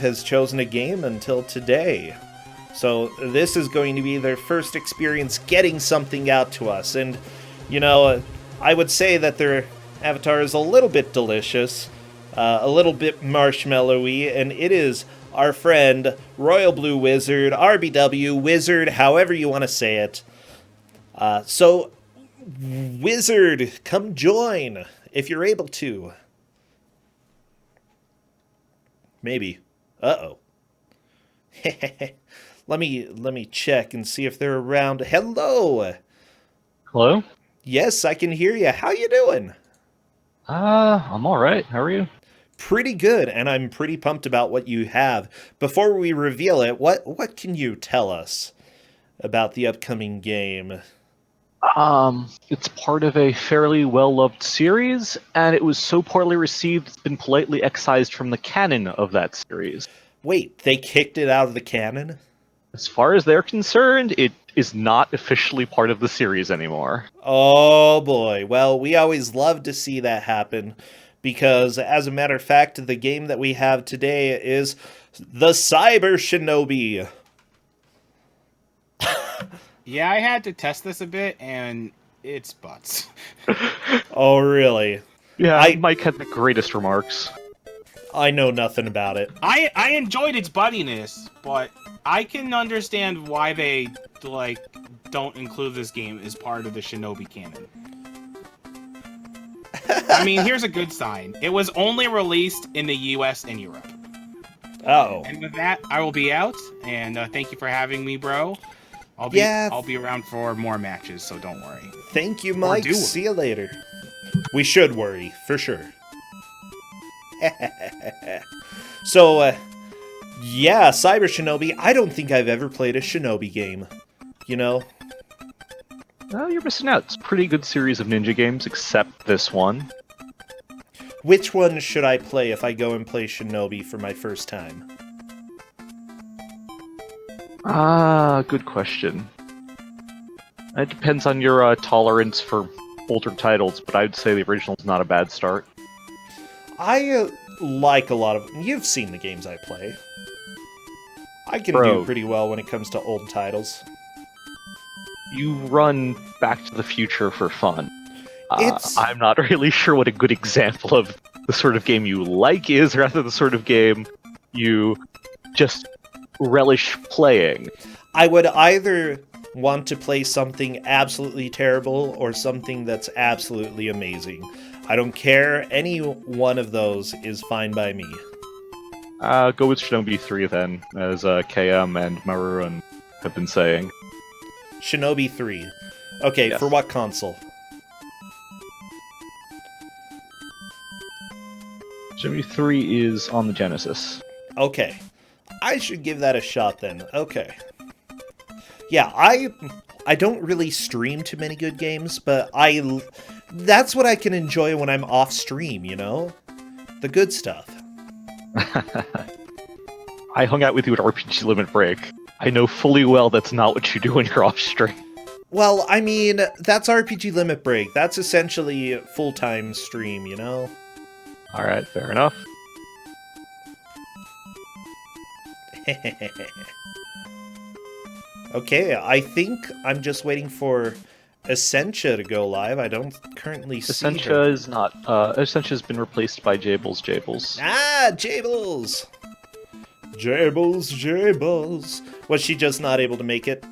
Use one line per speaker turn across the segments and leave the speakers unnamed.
has chosen a game until today. So this is going to be their first experience getting something out to us. And, I would say that their avatar is a little bit delicious, a little bit marshmallowy, and it is our friend, Royal Blue Wizard, RBW, Wizard, however you want to say it. So, Wizard, come join, if you're able to. Maybe. Uh-oh. Let me check and see if they're around. Hello!
Hello?
Yes, I can hear you. How you doing?
I'm alright. How are you?
Pretty good, and I'm pretty pumped about what you have. Before we reveal it, what can you tell us about the upcoming game?
It's part of a fairly well-loved series, and it was so poorly received it's been politely excised from the canon of that series.
Wait, they kicked it out of the canon?
As far as they're concerned, it is not officially part of the series anymore.
Oh boy. Well, we always love to see that happen because, as a matter of fact, the game that we have today is the Cyber Shinobi.
Yeah, I had to test this a bit, and it's butts.
Oh, really?
Yeah, Mike had the greatest remarks.
I know nothing about it.
I enjoyed its buddiness, but I can understand why they, don't include this game as part of the Shinobi canon. I mean, here's a good sign. It was only released in the US and Europe.
Oh.
And with that, I will be out, and thank you for having me, bro. I'll be around for more matches, so don't worry.
Thank you, Mike. See you later. We should worry, for sure. So, yeah, Cyber Shinobi. I don't think I've ever played a Shinobi game.
Oh, you're missing out. It's a pretty good series of ninja games, except this one.
Which one should I play if I go and play Shinobi for my first time?
Good question. It depends on your tolerance for older titles, but I'd say the original's not a bad start.
I like a lot of... You've seen the games I play. I can do pretty well when it comes to old titles.
You run Back to the Future for fun. I'm not really sure what a good example of the sort of game you like is, rather the sort of game you just relish playing.
I would either want to play something absolutely terrible or something that's absolutely amazing. I don't care. Any one of those is fine by me.
Go with Shinobi 3 then, as KM and Maruan have been saying.
Shinobi 3. Okay, yes. For what console?
Shinobi 3 is on the Genesis.
Okay. I should give that a shot then. Okay. Yeah, I don't really stream too many good games, but that's what I can enjoy when I'm off stream, The good stuff.
I hung out with you at RPG Limit Break. I know fully well that's not what you do when you're off stream.
Well, I mean, that's RPG Limit Break. That's essentially full-time stream,
Alright, fair enough.
Okay, I think I'm just waiting for Essentia to go live. I don't currently see
Essentia
her.
is not. Essentia's been replaced by Jables.
Ah, Jables! Jables. Was she just not able to make it?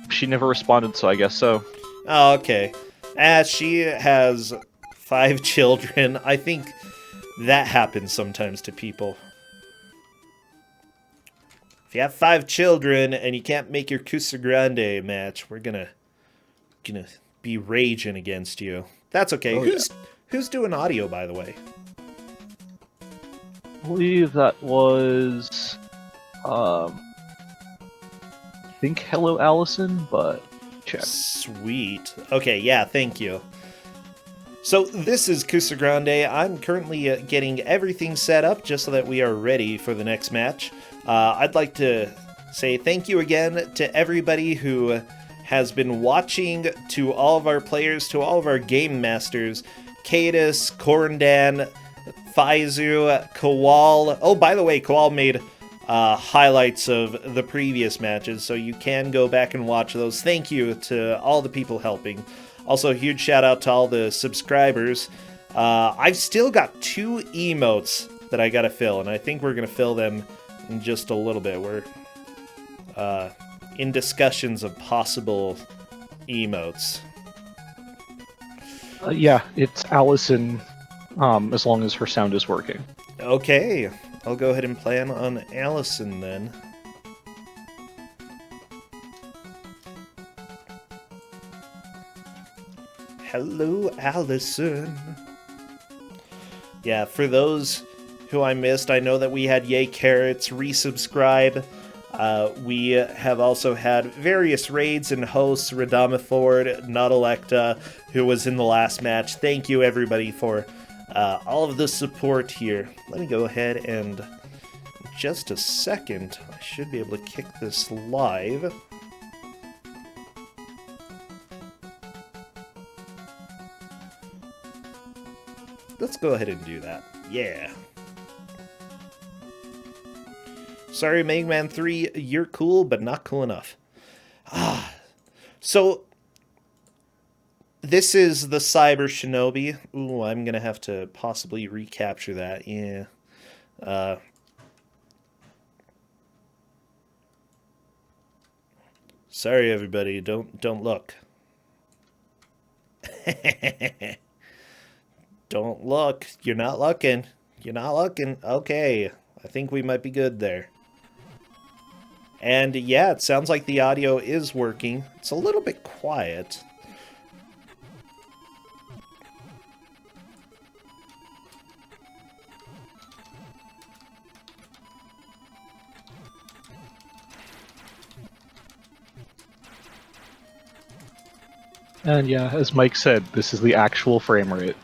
She never responded, so I guess so.
Oh, okay. She has 5 children. I think that happens sometimes to people. If you have 5 children and you can't make your Kusogr4nde match, we're gonna be raging against you. That's okay. Who's doing audio, by the way?
I believe that was I think Hello Allison, but check.
Sweet. Okay, yeah, thank you. So this is Kusogr4nde. I'm currently getting everything set up just so that we are ready for the next match. I'd like to say thank you again to everybody who has been watching, to all of our players, to all of our game masters, Cadis, Korndan, Faizu, Kowal. Oh, by the way, Kowal made highlights of the previous matches, so you can go back and watch those. Thank you to all the people helping. Also, a huge shout out to all the subscribers. I've still got 2 emotes that I gotta fill, and I think we're gonna fill them in just a little bit. We're in discussions of possible emotes.
Yeah, it's Allison, as long as her sound is working.
Okay, I'll go ahead and plan on Allison then. Hello, Allison. Yeah, for those who I missed, I know that we had Yay Carrots resubscribe. We have also had various raids and hosts, Radama Ford, Nautelecta, who was in the last match. Thank you, everybody, for all of the support here. Let me go ahead and, in just a second, I should be able to kick this live. Let's go ahead and do that. Yeah. Sorry, Mega Man 3, you're cool, but not cool enough. So, this is the Cyber Shinobi. Ooh, I'm going to have to possibly recapture that. Yeah. Sorry, everybody. Don't look. Don't look. You're not looking. You're not looking. Okay. I think we might be good there. And yeah, it sounds like the audio is working. It's a little bit quiet.
And yeah, as Mike said, this is the actual frame rate.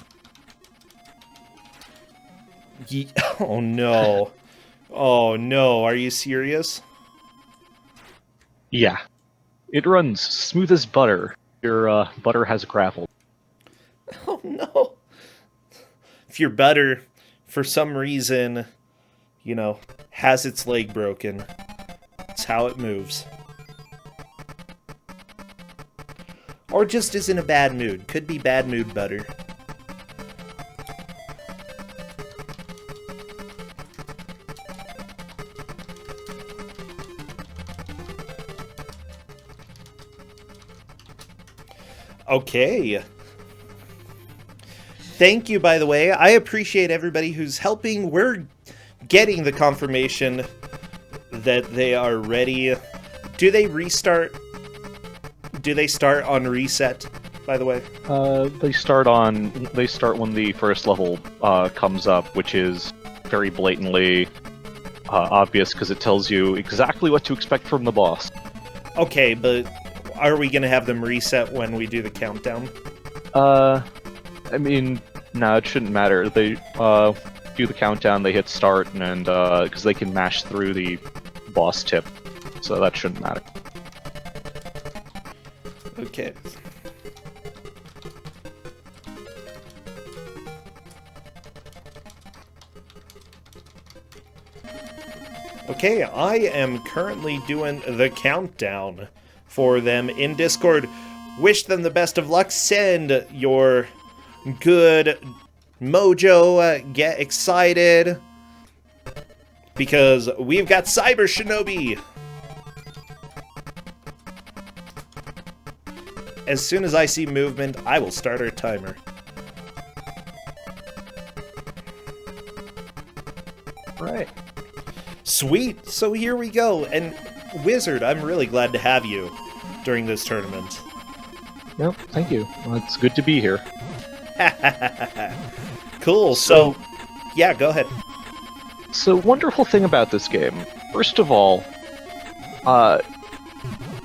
Oh no. Oh no, are you serious?
Yeah. It runs smooth as butter. Your butter has gravel.
Oh no. If your butter, for some reason, you know, has its leg broken, it's how it moves. Or just is in a bad mood. Could be bad mood butter. Okay. Thank you, by the way. I appreciate everybody who's helping. We're getting the confirmation that they are ready. Do they restart? Do they start on reset, by the way?
They start when the first level comes up, which is very blatantly obvious because it tells you exactly what to expect from the boss.
Okay, but are we going to have them reset when we do the countdown?
I mean, no, it shouldn't matter. They do the countdown, they hit start, and because they can mash through the boss tip, so that shouldn't matter.
Okay. Okay, I am currently doing the countdown for them in Discord. Wish them the best of luck. Send your good mojo. Get excited. Because we've got Cyber Shinobi. As soon as I see movement, I will start our timer.
Right.
Sweet. So here we go. And Wizard, I'm really glad to have you during this tournament.
Yep, thank you. Well, it's good to be here.
Cool. So, yeah, go ahead.
So, wonderful thing about this game. First of all,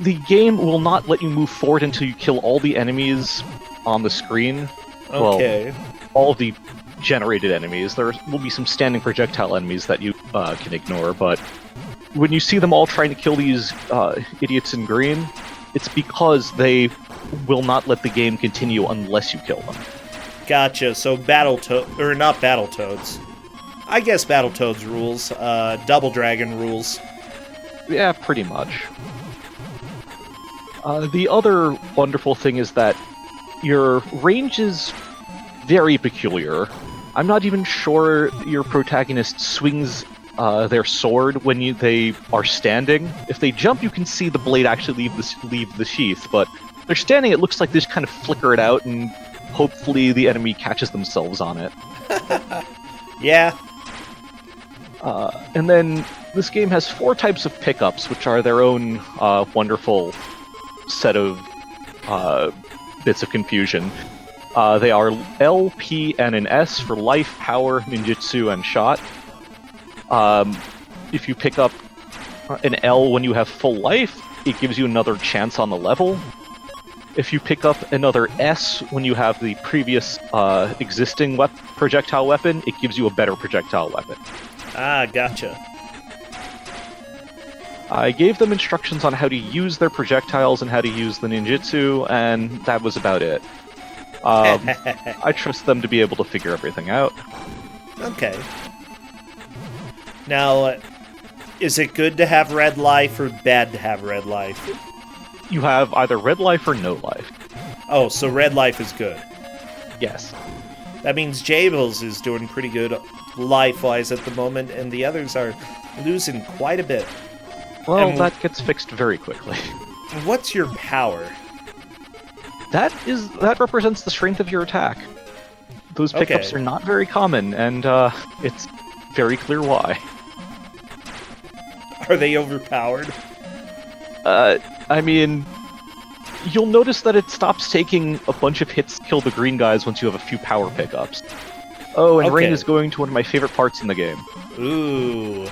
the game will not let you move forward until you kill all the enemies on the screen.
Okay.
Well, all the generated enemies. There will be some standing projectile enemies that you can ignore, but when you see them all trying to kill these idiots in green, it's because they will not let the game continue unless you kill them.
Gotcha. So or not Battletoads. I guess Battletoads rules. Double Dragon rules.
Yeah, pretty much. The other wonderful thing is that your range is very peculiar. I'm not even sure your protagonist swings their sword when they are standing. If they jump, you can see the blade actually leave the sheath, but if they're standing, it looks like they just kind of flicker it out, and hopefully the enemy catches themselves on it.
Yeah.
And then this game has 4 types of pickups, which are their own wonderful set of bits of confusion. They are L, P, N, and S for life, power, ninjutsu, and shot. If you pick up an L when you have full life, it gives you another chance on the level. If you pick up another S when you have the previous existing projectile weapon, it gives you a better projectile weapon.
Ah, gotcha.
I gave them instructions on how to use their projectiles and how to use the ninjutsu, and that was about it. I trust them to be able to figure everything out.
Okay. Now, is it good to have red life or bad to have red life?
You have either red life or no life.
Oh, so red life is good.
Yes.
That means Jables is doing pretty good life-wise at the moment, and the others are losing quite a bit.
Well,
And
that gets fixed very quickly.
What's your power?
That represents the strength of your attack. Those pickups
Okay.
are not very common, and it's very clear why.
Are they overpowered?
I mean, you'll notice that it stops taking a bunch of hits to kill the green guys once you have a few power pickups. Oh, and Rain
Okay.
is going to one of my favorite parts in the game.
Ooh.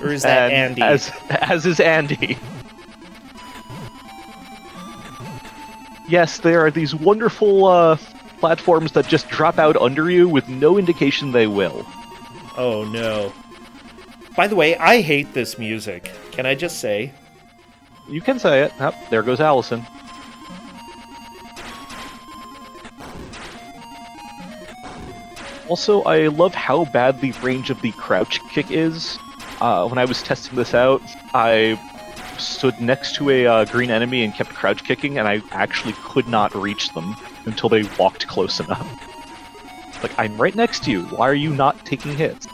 Or is that
And
Andy?
As is Andy. Yes, there are these wonderful platforms that just drop out under you with no indication they will.
Oh, no. By the way, I hate this music. Can I just say?
You can say it. Yep, there goes Allison. Also, I love how bad the range of the crouch kick is. When I was testing this out, I stood next to a green enemy and kept crouch kicking, and I actually could not reach them until they walked close enough. Like, I'm right next to you. Why are you not taking hits?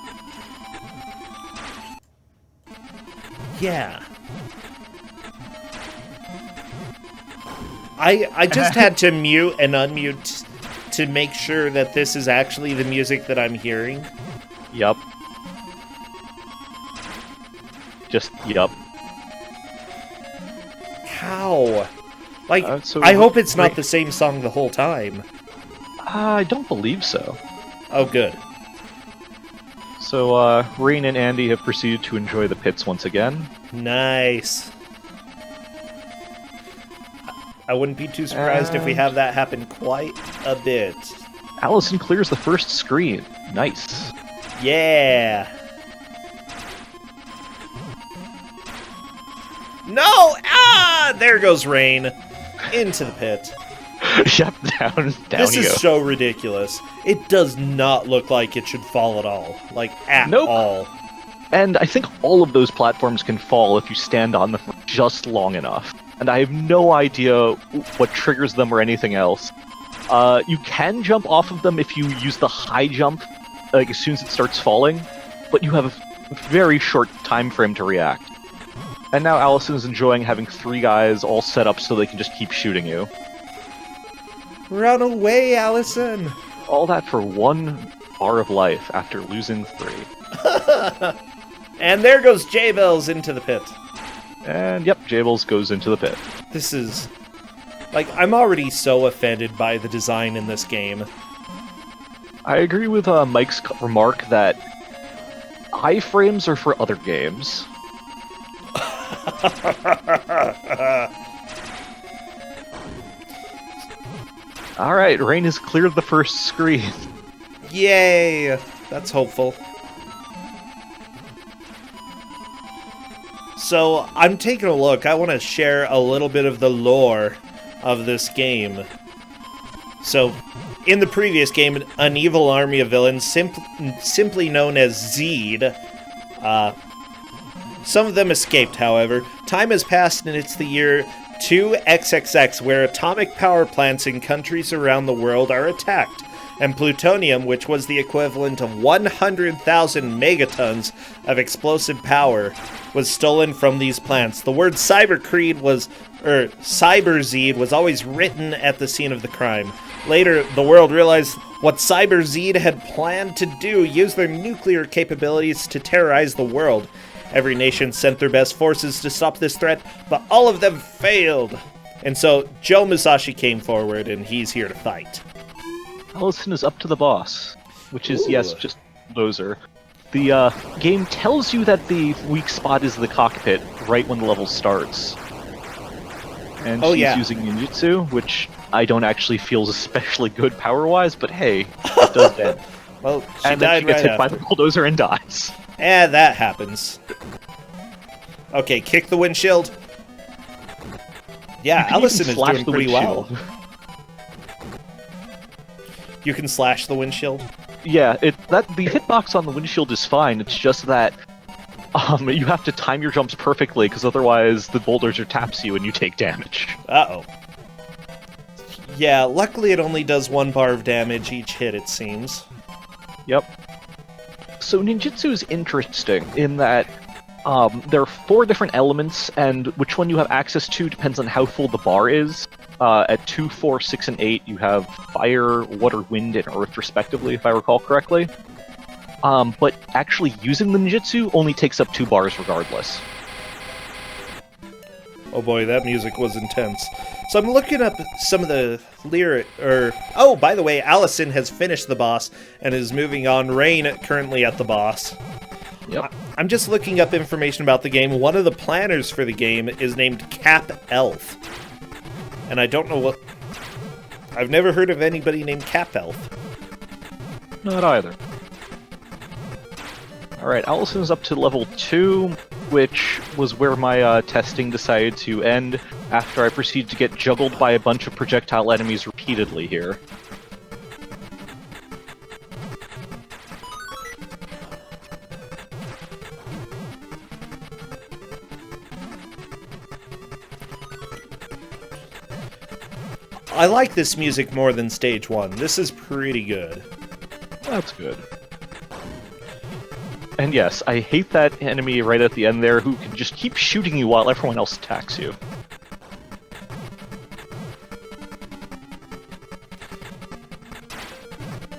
Yeah. I just had to mute and unmute to make sure that this is actually the music that I'm hearing.
Yup. Just, yup.
How? Like,
So
I hope it's not
Ra-
the same song the whole time.
I don't believe so.
Oh, good.
So, Rain and Andy have proceeded to enjoy the pits once again.
Nice. I wouldn't be too surprised if we have that happen quite a bit.
Allison clears the first screen. Nice.
Yeah. No! Ah! There goes Rain. Into the pit.
Yep, down
This
you
is
go.
so ridiculous. It does not look like it should fall at all. Like, at
Nope.
all.
And I think all of those platforms can fall if you stand on them for just long enough. And I have no idea what triggers them or anything else. You can jump off of them if you use the high jump, like as soon as it starts falling, but you have a very short time frame to react. And now Allison's enjoying having 3 guys all set up so they can just keep shooting you.
Run away, Allison!
All that for 1 bar of life after losing 3.
And there goes J-Bells into the pit.
And yep, Jables goes into the pit.
This is... Like, I'm already so offended by the design in this game.
I agree with Mike's remark that iframes are for other games. Alright, Rain has cleared the first screen.
Yay! That's hopeful. So, I'm taking a look. I want to share a little bit of the lore of this game. So, in the previous game, an evil army of villains, simply known as Zed, some of them escaped, however. Time has passed and it's the year 2XXX, where atomic power plants in countries around the world are attacked, and plutonium, which was the equivalent of 100,000 megatons of explosive power, was stolen from these plants. The word Cyber Zed was always written at the scene of the crime. Later, the world realized what Cyber Zed had planned to do, use their nuclear capabilities to terrorize the world. Every nation sent their best forces to stop this threat, but all of them failed. And so, Joe Musashi came forward, and he's here to fight.
Allison is up to the boss, which is, yes, just Loser. The game tells you that the weak spot is the cockpit right when the level starts. And she's using ninjutsu, which I don't actually feel is especially good power-wise, but hey, it does damage.
Well, she
and
died
then she gets
right
hit by the bulldozer and dies.
That happens. Okay, kick the windshield. Yeah, Allison is doing pretty well. You can slash the windshield?
Yeah, the hitbox on the windshield is fine, it's just that you have to time your jumps perfectly, because otherwise the bulldozer taps you and you take damage.
Uh-oh. Yeah, luckily it only does 1 bar of damage each hit, it seems.
Yep. So ninjutsu is interesting in that there are 4 different elements, and which one you have access to depends on how full the bar is. At 2, 4, 6, and 8, you have fire, water, wind, and earth, respectively, if I recall correctly. But actually using the ninjutsu only takes up 2 bars regardless.
Oh boy, that music was intense. So I'm looking up some of the oh, by the way, Allison has finished the boss and is moving on. Rain currently at the boss.
Yep.
I'm just looking up information about the game. One of the planners for the game is named Cap Elf. And I don't know what... I've never heard of anybody named Cap Elf.
Not either. Alright, Allison's up to level 2, which was where my testing decided to end after I proceeded to get juggled by a bunch of projectile enemies repeatedly here.
I like this music more than Stage 1. This is pretty good.
That's good. And yes, I hate that enemy right at the end there who can just keep shooting you while everyone else attacks you.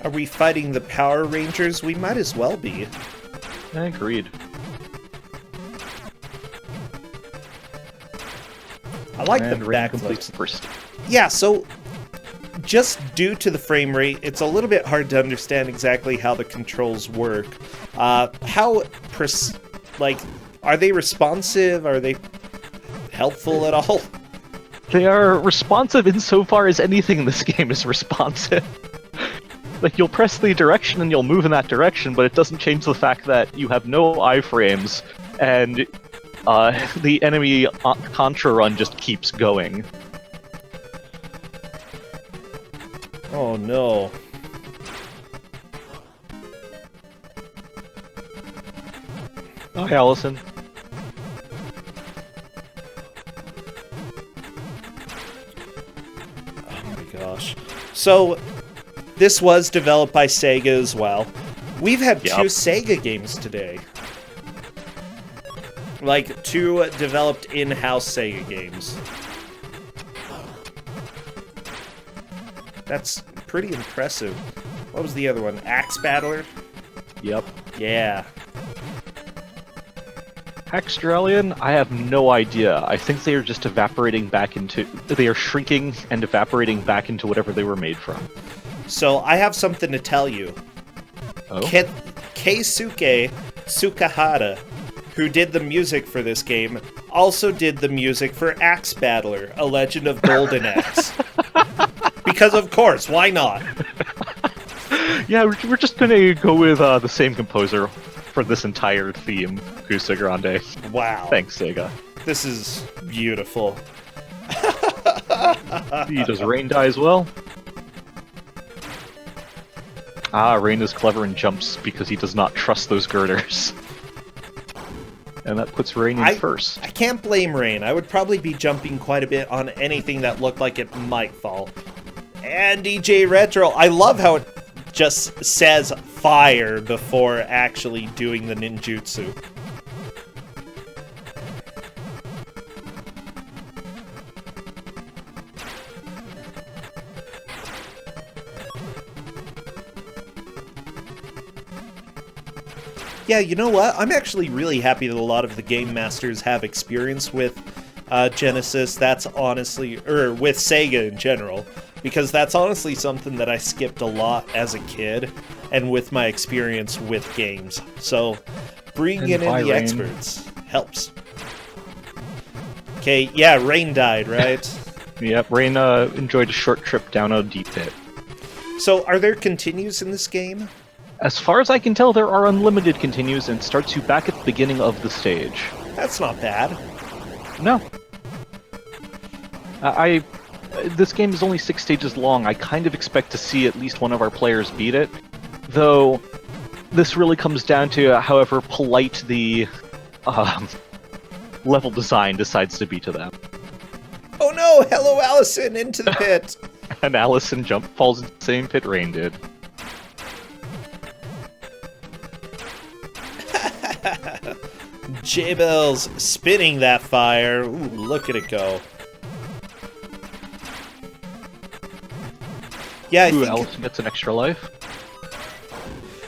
Are we fighting the Power Rangers? We might as well be.
Agreed.
I like
and
the
Rain completes
backflips.
the first.
Yeah, so just due to the frame rate, it's a little bit hard to understand exactly how the controls work. Are they responsive? Are they helpful at all?
They are responsive insofar as anything in this game is responsive. Like, you'll press the direction and you'll move in that direction, but it doesn't change the fact that you have no iframes, and the enemy Contra run just keeps going.
Oh no.
Hi, Allison.
Oh my gosh. So, this was developed by Sega as well. We've had 2 Sega games today. Like, 2 developed in-house Sega games. That's pretty impressive. What was the other one? Axe Battler?
Yep.
Yeah.
Hexdralion, I have no idea. I think they are just evaporating back into... They are shrinking and evaporating back into whatever they were made from.
So, I have something to tell you.
Oh?
Keisuke Tsukahara, who did the music for this game, also did the music for Axe Battler, A Legend of Golden Axe. Because of course, why not?
Yeah, we're just gonna go with the same composer for this entire theme, Kusogr4nde.
Wow.
Thanks, Sega.
This is beautiful.
Does Rain die as well? Rain is clever and jumps because he does not trust those girders. And that puts Rain in first.
I can't blame Rain. I would probably be jumping quite a bit on anything that looked like it might fall. And DJ Retro, I love how it just says fire before actually doing the ninjutsu. Yeah, you know what? I'm actually really happy that a lot of the game masters have experience with Genesis. That's honestly, or with Sega in general, because that's honestly something that I skipped a lot as a kid, and with my experience with games. So, bringing in the experts helps. Okay, yeah, Rain died, right?
Yep, Rain enjoyed a short trip down a deep pit.
So, are there continues in this game?
As far as I can tell, there are unlimited continues and starts you back at the beginning of the stage.
That's not bad.
No. This game is only 6 stages long. I kind of expect to see at least one of our players beat it. Though, this really comes down to however polite the level design decides to be to them.
Oh no! Hello, Allison! Into the pit!
And Allison falls into the same pit Rain did.
J-Bell's spinning that fire. Ooh, look at it go. Yeah, I think...
Allison gets an extra life.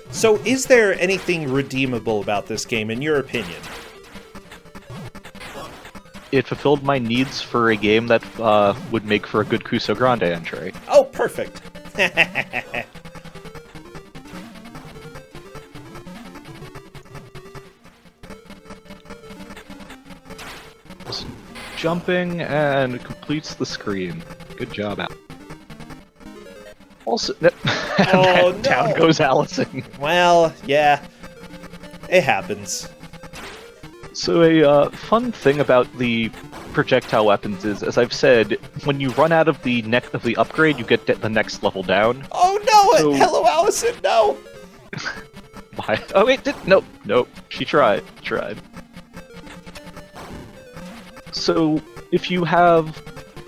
So, is there anything redeemable about this game, in your opinion?
It fulfilled my needs for a game that would make for a good Kusogr4nde entry.
Oh, perfect.
Jumping and completes the screen. Good job, Al. Also,
oh, no.
Down goes Allison.
Well, yeah, it happens.
So a fun thing about the projectile weapons is, as I've said, when you run out of the upgrade, you get the next level down.
Oh no!
So...
Hello, Allison. No.
Why? Oh wait, nope. She tried. So, if you have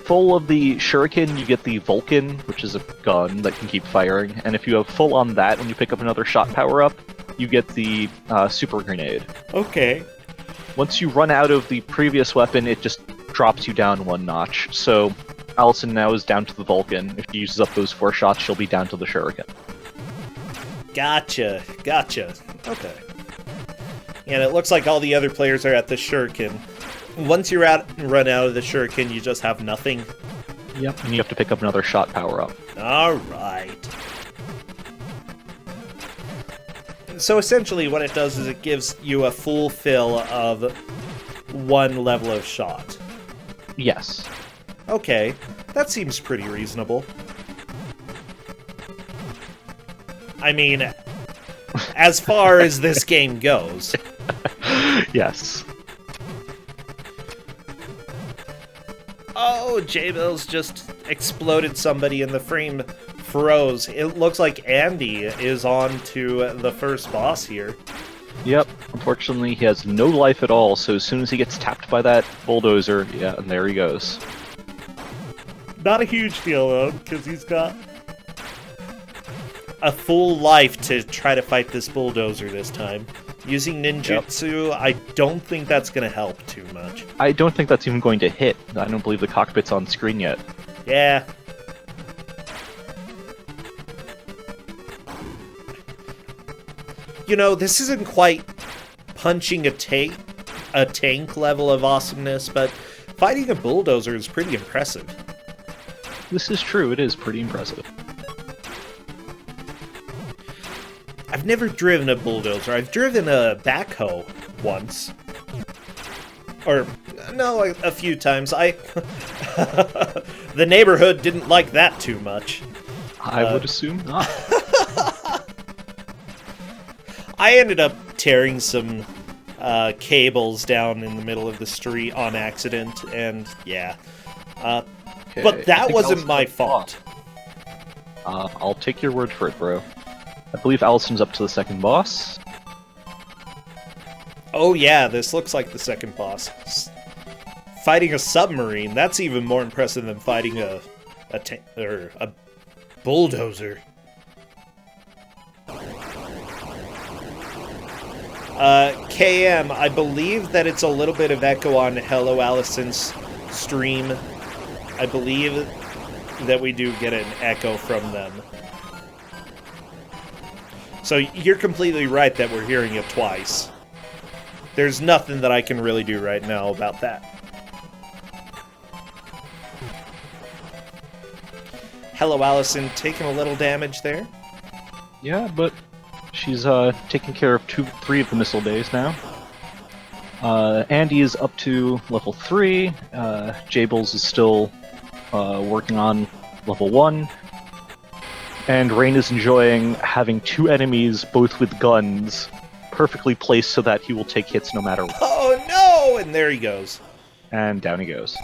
full of the shuriken, you get the Vulcan, which is a gun that can keep firing. And if you have full on that, when you pick up another shot power-up, you get the super grenade.
Okay.
Once you run out of the previous weapon, it just drops you down one notch. So, Allison now is down to the Vulcan. If she uses up those 4 shots, she'll be down to the shuriken.
Gotcha. Okay. And it looks like all the other players are at the shuriken. Once you run out of the shuriken, you just have nothing.
Yep. And you have to pick up another shot power-up.
Alright. So essentially what it does is it gives you a full fill of 1 level of shot.
Yes.
Okay, that seems pretty reasonable. I mean, as far as this game goes.
Yes.
Oh, J-Bill's just exploded somebody and the frame froze. It looks like Andy is on to the first boss here.
Yep. Unfortunately, he has no life at all, so as soon as he gets tapped by that bulldozer, yeah, and there he goes.
Not a huge deal, though, because he's got a full life to try to fight this bulldozer this time. Using ninjutsu, yep. I don't think that's going to help too much.
I don't think that's even going to hit. I don't believe the cockpit's on screen yet.
Yeah. You know, this isn't quite punching a tank level of awesomeness, but fighting a bulldozer is pretty impressive.
This is true, it is pretty impressive.
I've never driven a bulldozer. I've driven a backhoe once. Or, no, a few times. The neighborhood didn't like that too much.
I would assume not.
I ended up tearing some cables down in the middle of the street on accident, and yeah.
Okay,
but that wasn't my fault.
I'll take your word for it, bro. I believe Allison's up to the second boss.
Oh yeah, this looks like the second boss. Fighting a submarine, that's even more impressive than fighting a bulldozer. KM, I believe that it's a little bit of echo on Hello Allison's stream. I believe that we do get an echo from them. So you're completely right that we're hearing it twice. There's nothing that I can really do right now about that. Hello Allison, taking a little damage there.
Yeah, but she's taking care of 3 of the missile bays now. Andy is up to level 3. Jables is still working on level 1. And Rain is enjoying having 2 enemies, both with guns, perfectly placed so that he will take hits no matter what.
Oh no! And there he goes.
And down he goes.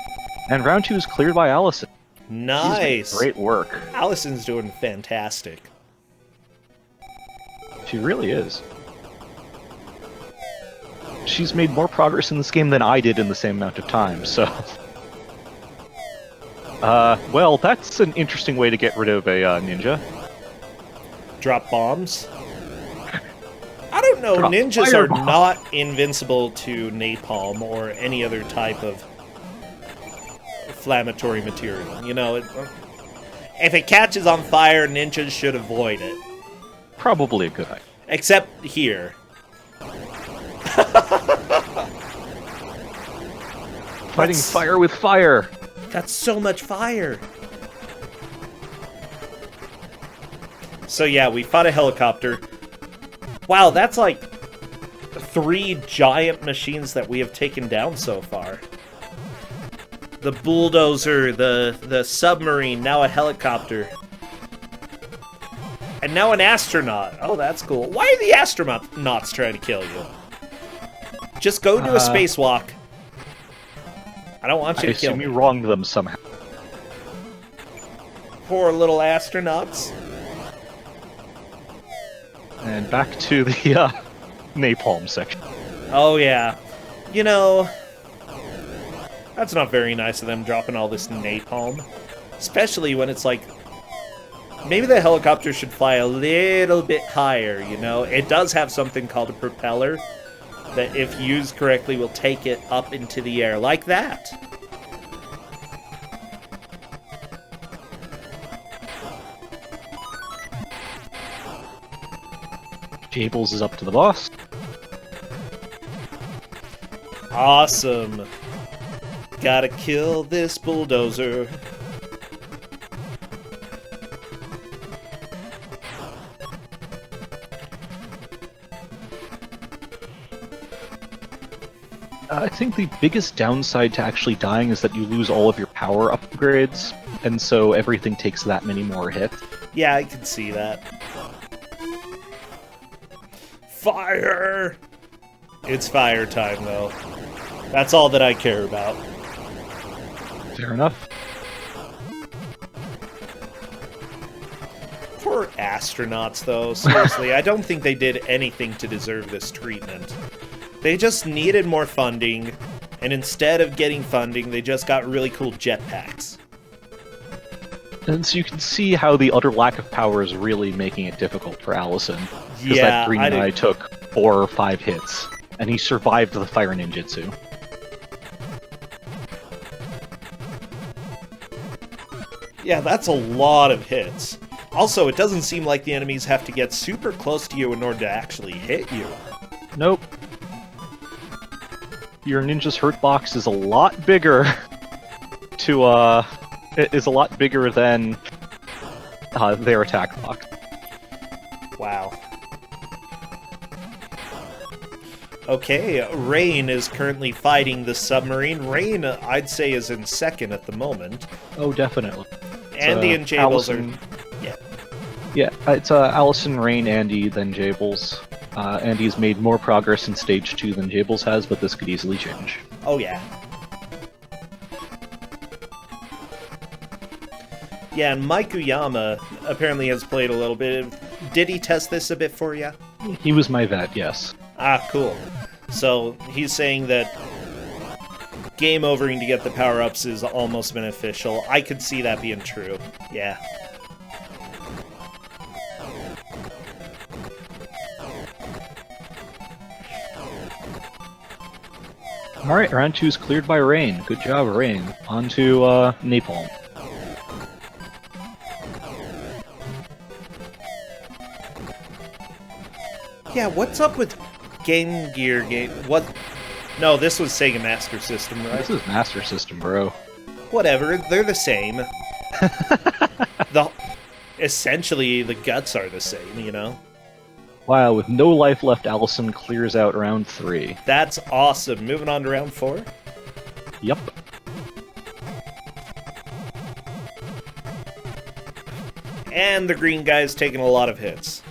And round 2 is cleared by Allison.
Nice!
Great work.
Allison's doing fantastic.
She really is. She's made more progress in this game than I did in the same amount of time, so... well, that's an interesting way to get rid of a ninja.
Drop bombs? I don't know,
Drop
ninjas
firebomb.
are not invincible to napalm or any other type of inflammatory material. You know, if it catches on fire, ninjas should avoid it.
Probably a good idea.
Except here.
Fighting fire with fire!
That's so much fire! So yeah, we fought a helicopter. Wow, that's like 3 giant machines that we have taken down so far. The bulldozer, the submarine, now a helicopter. And now an astronaut. Oh, that's cool. Why are the astronauts trying to kill you? Just go do a spacewalk. I don't want you
I
to kill
assume
me.
you wronged them somehow.
Poor little astronauts.
And back to the napalm section.
Oh, yeah. You know, that's not very nice of them dropping all this napalm. Especially when it's like, maybe the helicopter should fly a little bit higher, you know? It does have something called a propeller that, if used correctly, will take it up into the air, like that.
Jables is up to the boss.
Awesome. Gotta kill this bulldozer.
I think the biggest downside to actually dying is that you lose all of your power upgrades, and so everything takes that many more hits.
Yeah, I can see that. Fire! It's fire time, though. That's all that I care about.
Fair enough.
Poor astronauts, though. Seriously, I don't think they did anything to deserve this treatment. They just needed more funding, and instead of getting funding, they just got really cool jetpacks.
And so you can see how the utter lack of power is really making it difficult for Allison. Because
Yeah,
that green guy took 4 or 5 hits, and he survived the fire ninjutsu.
Yeah, that's a lot of hits. Also, it doesn't seem like the enemies have to get super close to you in order to actually hit you.
Nope. Your ninja's hurt box is a lot bigger is a lot bigger than their attack box.
Wow. Okay, Rain is currently fighting the submarine. Rain, I'd say, is in second at the moment.
Oh, definitely.
Andy and Jables are... Yeah.
Yeah, it's Allison, Rain, Andy, then Jables. Andy's made more progress in Stage 2 than Jables has, but this could easily change.
Oh, yeah. Yeah, and Maikuyama apparently has played a little bit. Did he test this a bit for you?
He was my vet, yes.
Ah, cool. So he's saying that game overing to get the power-ups is almost beneficial. I could see that being true. Yeah.
Alright, round 2 is cleared by Rain. Good job, Rain. On to Napalm.
Yeah, what's up with Game Gear game? What? No, this was Sega Master System, right?
This is Master System, bro.
Whatever, they're the same. Essentially, the guts are the same, you know?
Wow, with no life left, Allison clears out round 3.
That's awesome. Moving on to round 4.
Yep.
And the green guy's taking a lot of hits.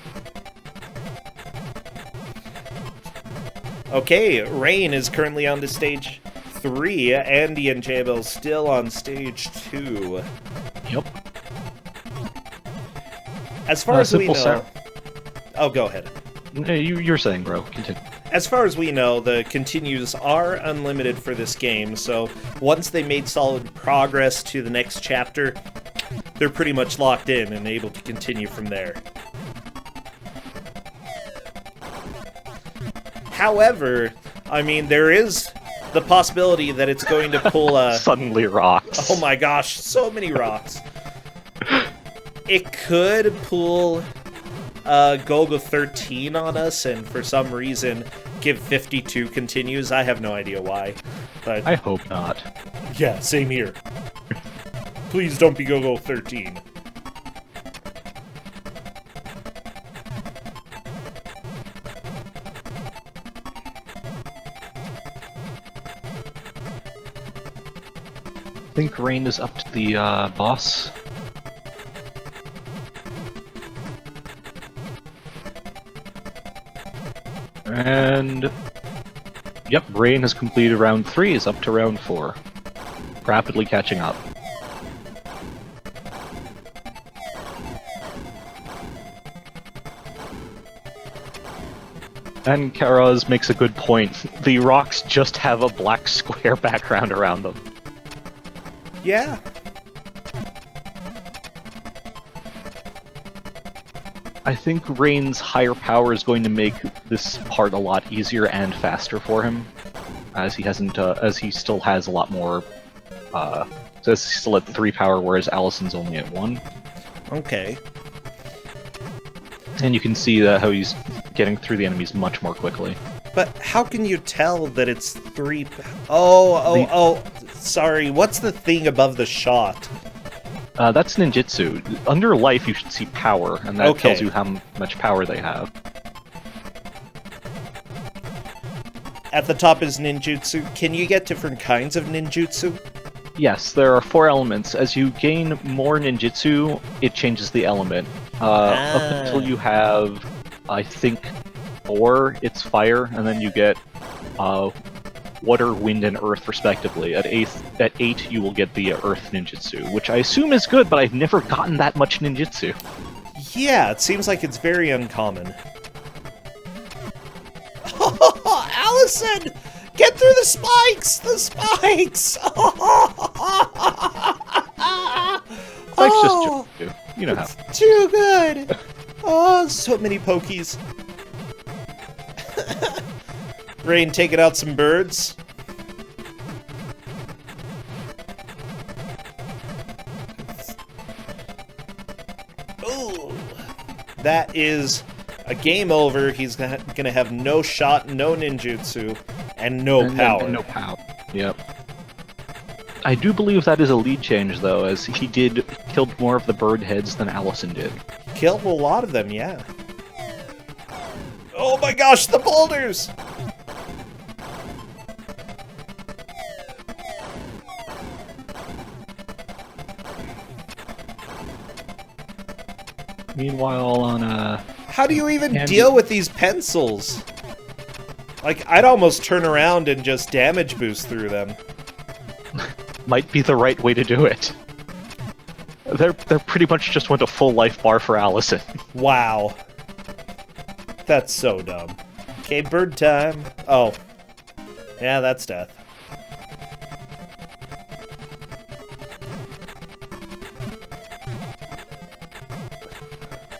Okay, Rain is currently on to stage 3. Andy and Jabel still on stage 2.
Yep.
As far as we know...
Simple
Oh, go ahead.
You're saying, bro. Continue.
As far as we know, the continues are unlimited for this game, so once they made solid progress to the next chapter, they're pretty much locked in and able to continue from there. However, I mean, there is the possibility that it's going to pull a...
Suddenly rocks.
Oh my gosh, so many rocks. It could pull Kusogr4nde on us, and for some reason give 52 continues. I have no idea why. But
I hope not.
yeah, same here. Please don't be Kusogr4nde.
I think Rain is up to the boss. And yep, Rain has completed round 3, is up to round 4. Rapidly catching up. And Karaz makes a good point. The rocks just have a black square background around them.
Yeah.
I think Rain's higher power is going to make this part a lot easier and faster for him, as he hasn't, as he still has a lot more. So he's still at 3 power, whereas Allison's only at 1.
Okay.
And you can see how he's getting through the enemies much more quickly.
But how can you tell that it's 3... Oh, sorry. What's the thing above the shot?
That's ninjutsu. Under life, you should see power, and that
Okay.
tells you how much power they have.
At the top is ninjutsu. Can you get different kinds of ninjutsu?
Yes, there are 4 elements. As you gain more ninjutsu, it changes the element. Up until you have, I think, 4, it's fire, and then you get water, wind, and earth, respectively. At 8, you will get the earth ninjutsu, which I assume is good, but I've never gotten that much ninjutsu.
Yeah, it seems like it's very uncommon. Allison! Get through the spikes! The spikes!
Spike's just too. You know how.
It's too good! Oh, so many pokies. Rain taking out some birds. Ooh. That is a game over. He's gonna have no shot, no ninjutsu, and no power.
And no power. Yep. I do believe that is a lead change, though, as he did kill more of the bird heads than Allison did.
Killed a lot of them, yeah. Oh my gosh, the boulders!
Meanwhile, on
How do you even
Andy-
deal with these pencils? Like, I'd almost turn around and just damage boost through them.
might be the right way to do it. They're pretty much just went a full life bar for Allison.
Wow. That's so dumb. Okay, bird time. Oh. Yeah, that's death.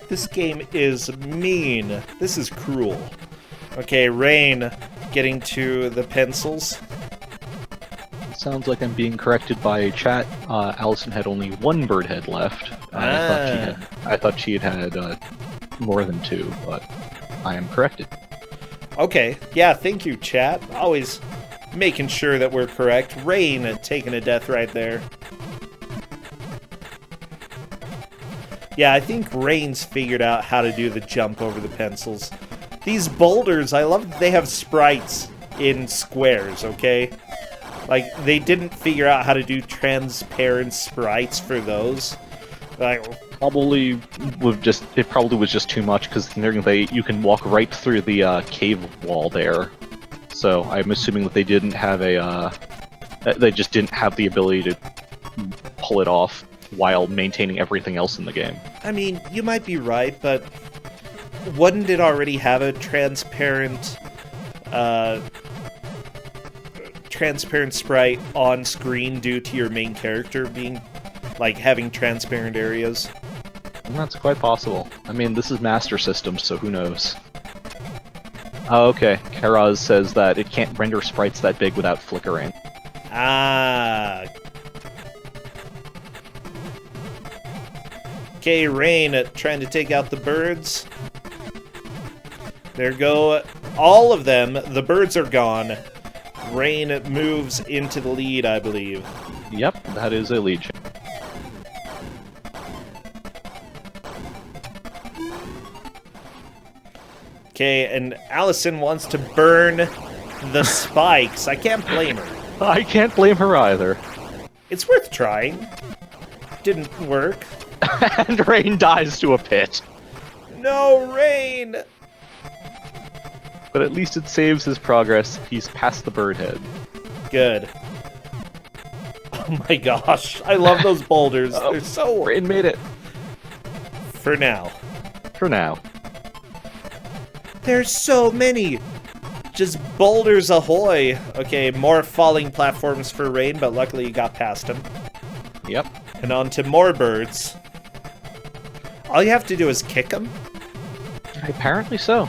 This game is mean. This is cruel. Okay, Rain getting to the pencils.
Sounds like I'm being corrected by chat. Allison had only one bird head left. I thought she had more than two, but I am corrected.
Okay, yeah, thank you, chat. Always making sure that we're correct. Rain taking a death right there. Yeah, I think Rain's figured out how to do the jump over the pencils. These boulders, I love that they have sprites in squares, okay? Like, they didn't figure out how to do transparent sprites for those. Like,
It probably was just too much, because you can walk right through the cave wall there. So I'm assuming that they didn't have they just didn't have the ability to pull it off while maintaining everything else in the game.
I mean, you might be right, but wouldn't it already have a transparent sprite on screen due to your main character being, like, having transparent areas?
And that's quite possible. I mean, this is Master System, so who knows? Oh, okay. Karaz says that it can't render sprites that big without flickering.
Ah. Okay, Rain trying to take out the birds. There go all of them. The birds are gone. Rain moves into the lead, I believe.
Yep, that is a lead.
Okay, and Allison wants to burn the spikes. I can't blame her.
I can't blame her either.
It's worth trying. Didn't work.
And Rain dies to a pit.
No, Rain!
But at least it saves his progress. He's past the bird head.
Good. Oh my gosh, I love those boulders. They're so...
Rain made it.
For now.
For now.
There's so many! Just boulders ahoy! Okay, more falling platforms for Rain, but luckily you got past him.
Yep.
And on to more birds. All you have to do is kick them?
Apparently so.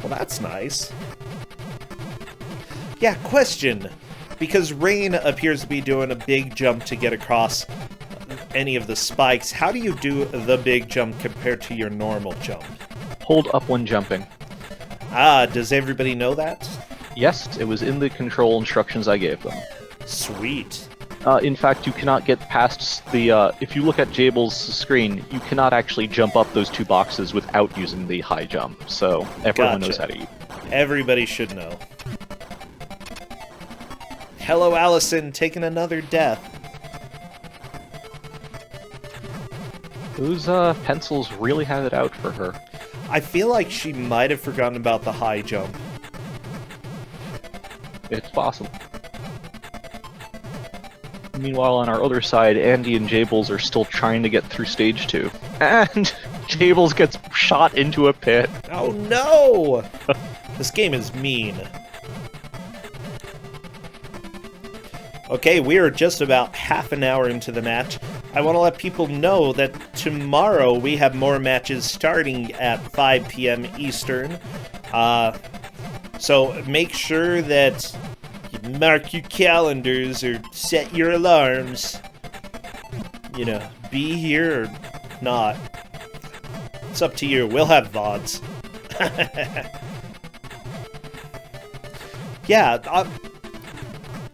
Well, that's nice. Yeah, question. Because Rain appears to be doing a big jump to get across any of the spikes, how do you do the big jump compared to your normal jump?
Hold up when jumping.
Ah, does everybody know that?
Yes, it was in the control instructions I gave them.
Sweet.
In fact, you cannot get past the, if you look at Jable's screen, you cannot actually jump up those two boxes without using the high jump, so everyone knows how to eat.
Everybody should know. Hello, Allison, taking another death.
Those, pencils really have it out for her.
I feel like she might have forgotten about the high jump.
It's possible. Meanwhile, on our other side, Andy and Jables are still trying to get through stage 2. And Jables gets shot into a pit.
Oh no! This game is mean. Okay, we are just about half an hour into the match. I want to let people know that tomorrow we have more matches starting at 5 p.m. Eastern. So make sure that you mark your calendars or set your alarms. You know, be here or not. It's up to you. We'll have VODs. Yeah,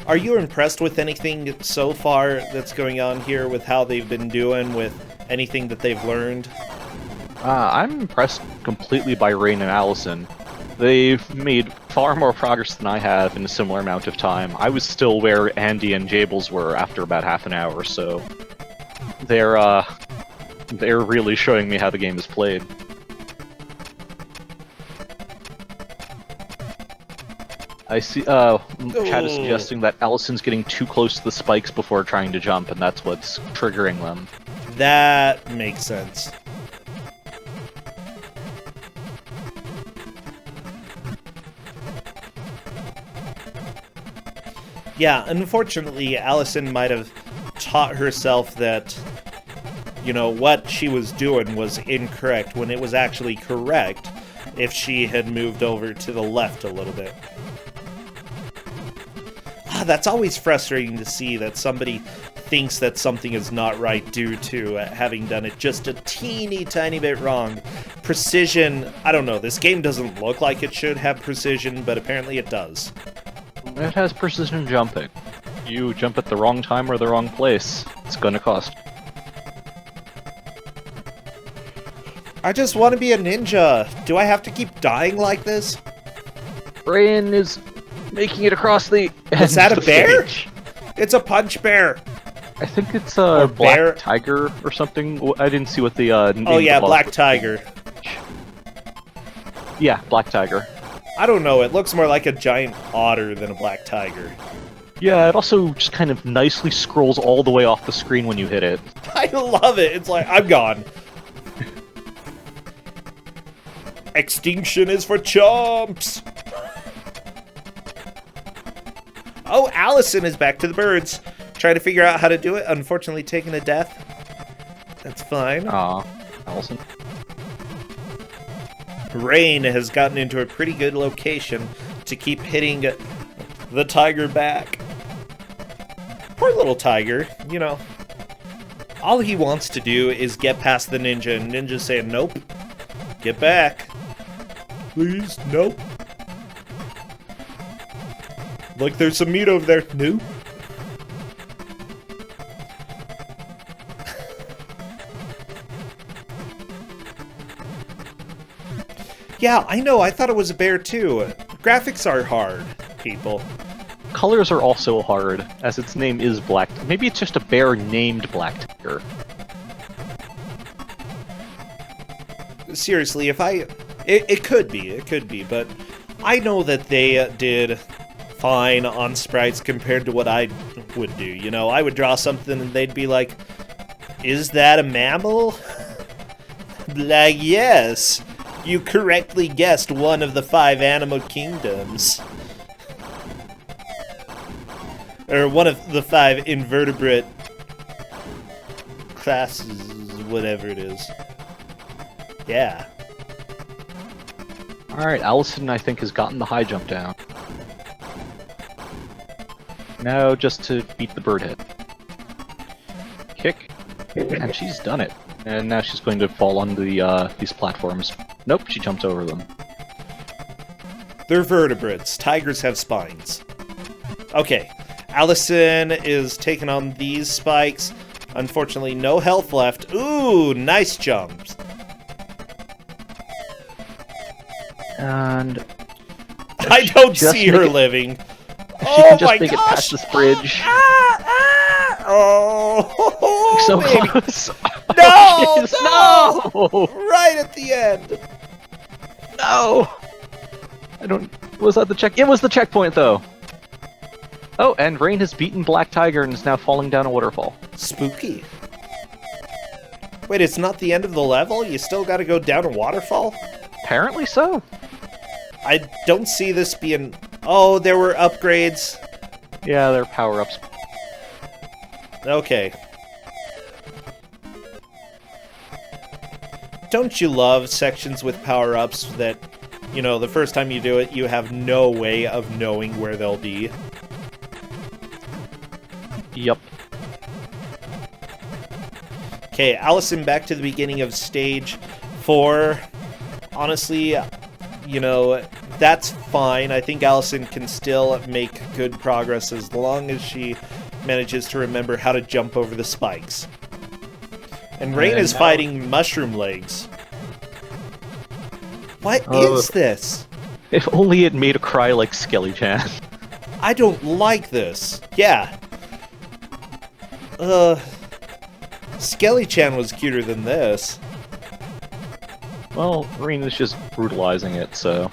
are you impressed with anything so far that's going on here with how they've been doing with anything that they've learned?
I'm impressed completely by Rain and Allison. They've made far more progress than I have in a similar amount of time. I was still where Andy and Jables were after about half an hour, so they're really showing me how the game is played. I see, chat is suggesting that Allison's getting too close to the spikes before trying to jump, and that's what's triggering them.
That makes sense. Yeah, unfortunately, Allison might have taught herself that, you know, what she was doing was incorrect when it was actually correct if she had moved over to the left a little bit. That's always frustrating to see that somebody thinks that something is not right due to having done it just a teeny tiny bit wrong. Precision, I don't know, this game doesn't look like it should have precision, but apparently it does.
It has precision jumping. You jump at the wrong time or the wrong place, it's gonna cost.
I just want to be a ninja. Do I have to keep dying like this?
Rain is making it across the end.
Is that a
of the
bear?
stage.
It's a punch bear.
I think it's
Or
a black
bear.
tiger or something. I didn't see what the name
Oh yeah,
of the
black
was.
tiger.
Yeah, black tiger.
I don't know, it looks more like a giant otter than a black tiger.
Yeah, it also just kind of nicely scrolls all the way off the screen when you hit it.
I love it. It's like, I'm gone. Extinction is for chumps. Oh, Allison is back to the birds. Trying to figure out how to do it. Unfortunately, taking a death. That's fine.
Aw, Allison.
Rain has gotten into a pretty good location to keep hitting the tiger back. Poor little tiger, you know. All he wants to do is get past the ninja, and ninja's saying, nope. Get back. Please, nope. Look, there's some meat over there. Nope. Yeah, I know, I thought it was a bear too. Graphics are hard, people.
Colors are also hard, as its name is Black. Maybe it's just a bear named Black Tiger.
Seriously, if I... It could be, but I know that they did fine on sprites compared to what I would do. You know, I would draw something and they'd be like, is that a mammal? Like, yes. You correctly guessed one of the 5 animal kingdoms. Or one of the 5 invertebrate classes, whatever it is. Yeah.
Alright, Allison, I think, has gotten the high jump down. Now, just to beat the bird hit. Kick. And she's done it. And now she's going to fall on these platforms. Nope, she jumps over them.
They're vertebrates. Tigers have spines. Okay. Allison is taking on these spikes. Unfortunately, no health left. Ooh, nice jumps.
And
I don't
just
see her
make it-
living.
if she
Oh
can just
my
make it
gosh!
past this bridge.
Oh,
So
baby.
close!
No,
Jeez,
no!
no!
Right at the end.
No! I don't... Was that the check? It was the checkpoint, though! Oh, and Rain has beaten Black Tiger and is now falling down a waterfall.
Spooky. Wait, it's not the end of the level? You still gotta go down a waterfall?
Apparently so.
I don't see this being... Oh, there were upgrades.
Yeah, they're power-ups.
Okay. Don't you love sections with power-ups that, you know, the first time you do it, you have no way of knowing where they'll be?
Yup.
Okay, Allison, back to the beginning of stage 4. Honestly, you know, that's fine. I think Allison can still make good progress as long as she manages to remember how to jump over the spikes. And Rain
And
is
now-
fighting mushroom legs. What
Oh.
is this?
If only it made a cry like Skelly-chan.
I don't like this. Yeah. Skelly-chan was cuter than this.
Well, Rain is just brutalizing it, so...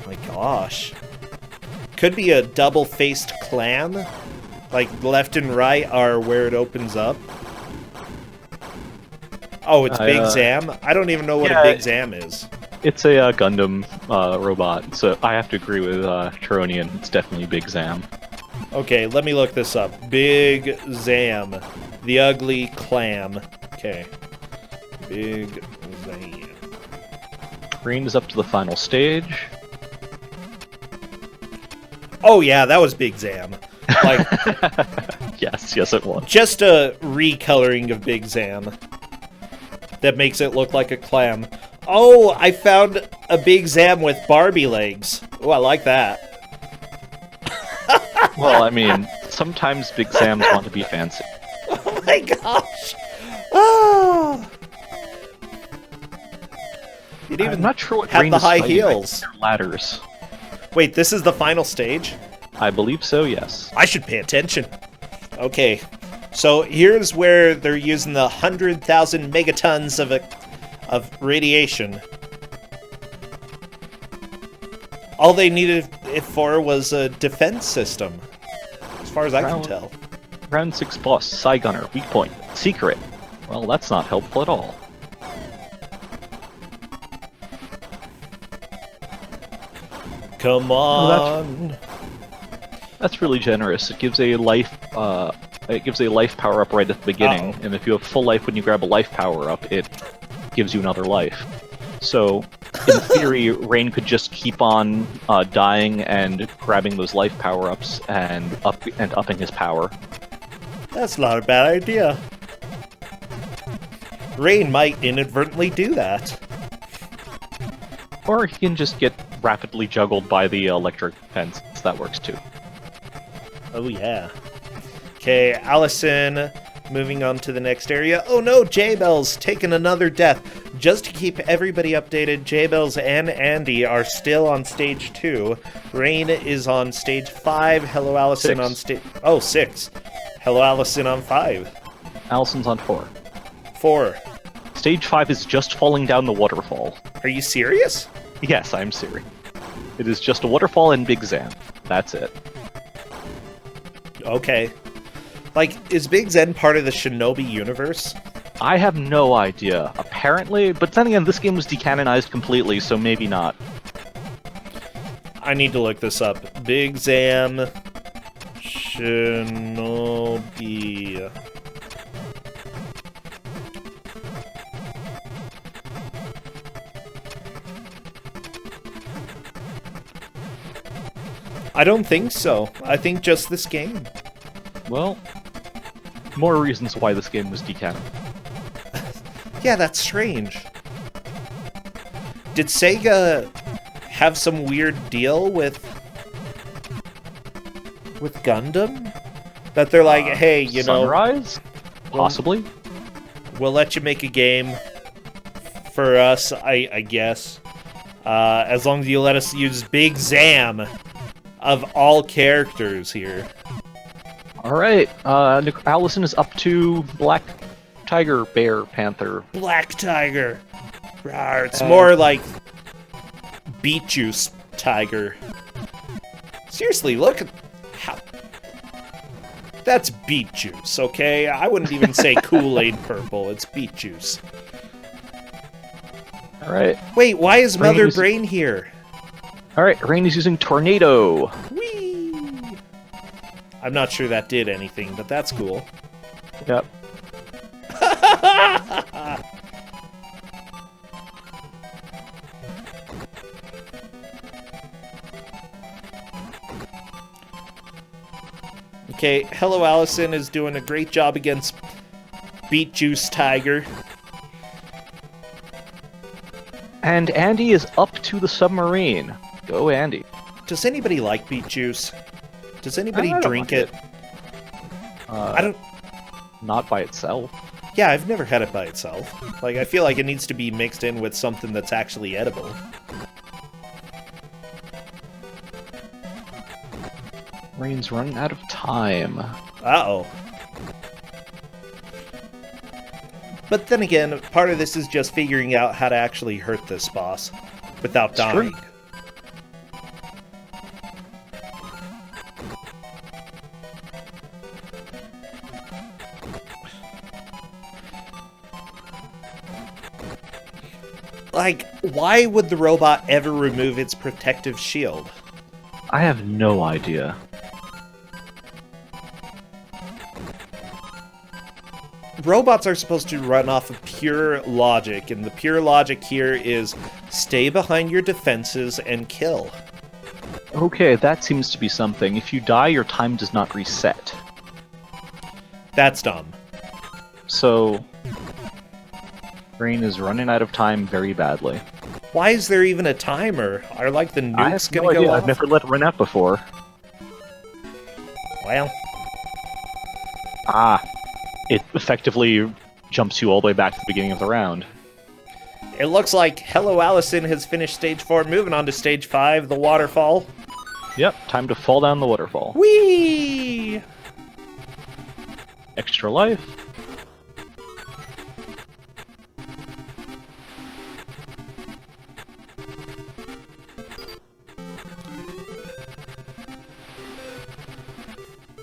My gosh. Could be a double-faced clam. Like, left and right are where it opens up. Oh, it's Big Zam? I don't even know what a Big Zam is.
It's a Gundam robot, so I have to agree with Turonian. It's definitely Big Zam.
Okay, let me look this up. Big Zam. The ugly clam. Okay. Big Zam.
Rain is up to the final stage.
Oh yeah, that was Big Zam. Like,
yes, it was.
just a recoloring of Big Zam that makes it look like a clam. Oh, I found a Big Zam with Barbie legs. Oh, I like that.
Well, I mean, sometimes Big Zams want to be fancy.
Oh my gosh! Oh. It even
I'm not sure what
had
Rain
the
is
high
fighting.
heels.
They're ladders.
Wait, this is the final stage?
I believe so, yes.
I should pay attention. Okay, so here's where they're using the 100,000 megatons of radiation. All they needed it for was a defense system, as far as I can tell.
Round 6 boss, Psy Gunner, weak point, secret. Well, that's not helpful at all.
Come on.
That's really generous. It gives a life. It gives a life power up right at the beginning, and if you have full life when you grab a life power up, it gives you another life. So, in theory, Rain could just keep on dying and grabbing those life power ups and upping his power.
That's not a bad idea. Rain might inadvertently do that.
Or he can just get rapidly juggled by the electric fence. That works too.
Oh yeah. Okay, Allison, moving on to the next area. Oh no, J-Bell's taken another death. Just to keep everybody updated, J-Bells and Andy are still on stage 2. Rain is on stage 5. Hello, Allison
6.
on stage... Oh, 6. Hello, Allison on 5.
Allison's on 4.
4.
Stage 5 is just falling down the waterfall.
Are you serious?
Yes, I'm serious. It is just a waterfall and Big Zam. That's it.
Okay. Like, is Big Zen part of the Shinobi universe?
I have no idea. Apparently, but then again, this game was decanonized completely, so maybe not.
I need to look this up. Big Zam Shinobi. I don't think so. I think just this game.
Well, more reasons why this game was decanon.
Yeah, that's strange. Did Sega have some weird deal with Gundam? That they're like, hey, you
Sunrise? Possibly.
we'll let you make a game for us, I guess. As long as you let us use Big Zam of all characters here.
Alright, Allison is up to Black Tiger, Bear, Panther.
Black Tiger. Rawr, it's more like Beet Juice Tiger. Seriously, look at how... That's beet juice, okay? I wouldn't even say Kool-Aid purple. It's beet juice.
Alright.
Wait, why is Mother Brain here?
Alright, Rain is using Tornado.
Whee! I'm not sure that did anything, but that's cool.
Yep.
Okay, Hello Allison is doing a great job against Beet Juice Tiger.
And Andy is up to the submarine. Go, Andy.
Does anybody like beet juice? Does anybody
I don't
drink
like
it?
I
don't...
Not by itself.
Yeah, I've never had it by itself. Like, I feel like it needs to be mixed in with something that's actually edible.
Rain's running out of time.
Uh-oh. But then again, part of this is just figuring out how to actually hurt this boss without dying.
True.
Like, why would the robot ever remove its protective shield?
I have no idea.
Robots are supposed to run off of pure logic, and the pure logic here is stay behind your defenses and kill.
Okay, that seems to be something. If you die, your time does not reset.
That's dumb.
So, Rain is running out of time very badly.
Why is there even a timer? Are, like, the
I
nukes
have no
gonna go
idea.
off?
I've never let it run out before.
Well,
Ah, it effectively jumps you all the way back to the beginning of the round.
it looks like Hello Allison has finished stage 4, moving on to stage 5, the waterfall.
Yep, time to fall down the waterfall.
Whee!
Extra life.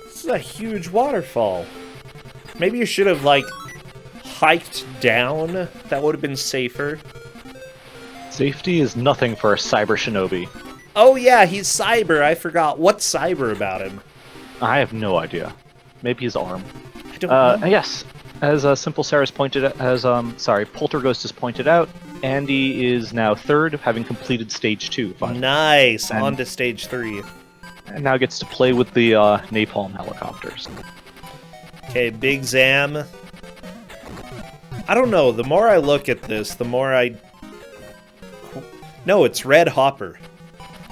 This is a huge waterfall. Maybe you should have, like, hiked down. That would have been safer.
Safety is nothing for a cyber shinobi.
Oh yeah, he's cyber. I forgot. What's cyber about him?
I have no idea. Maybe his arm.
I don't know.
Yes, as Simple Sarah's pointed out, Polterghost has pointed out, Andy is now third, having completed stage 2. Finally.
Nice.
And-
On to stage 3.
And now gets to play with the napalm helicopters.
Okay, Big Zam. I don't know. The more I look at this, the more I... No, it's Red Hopper.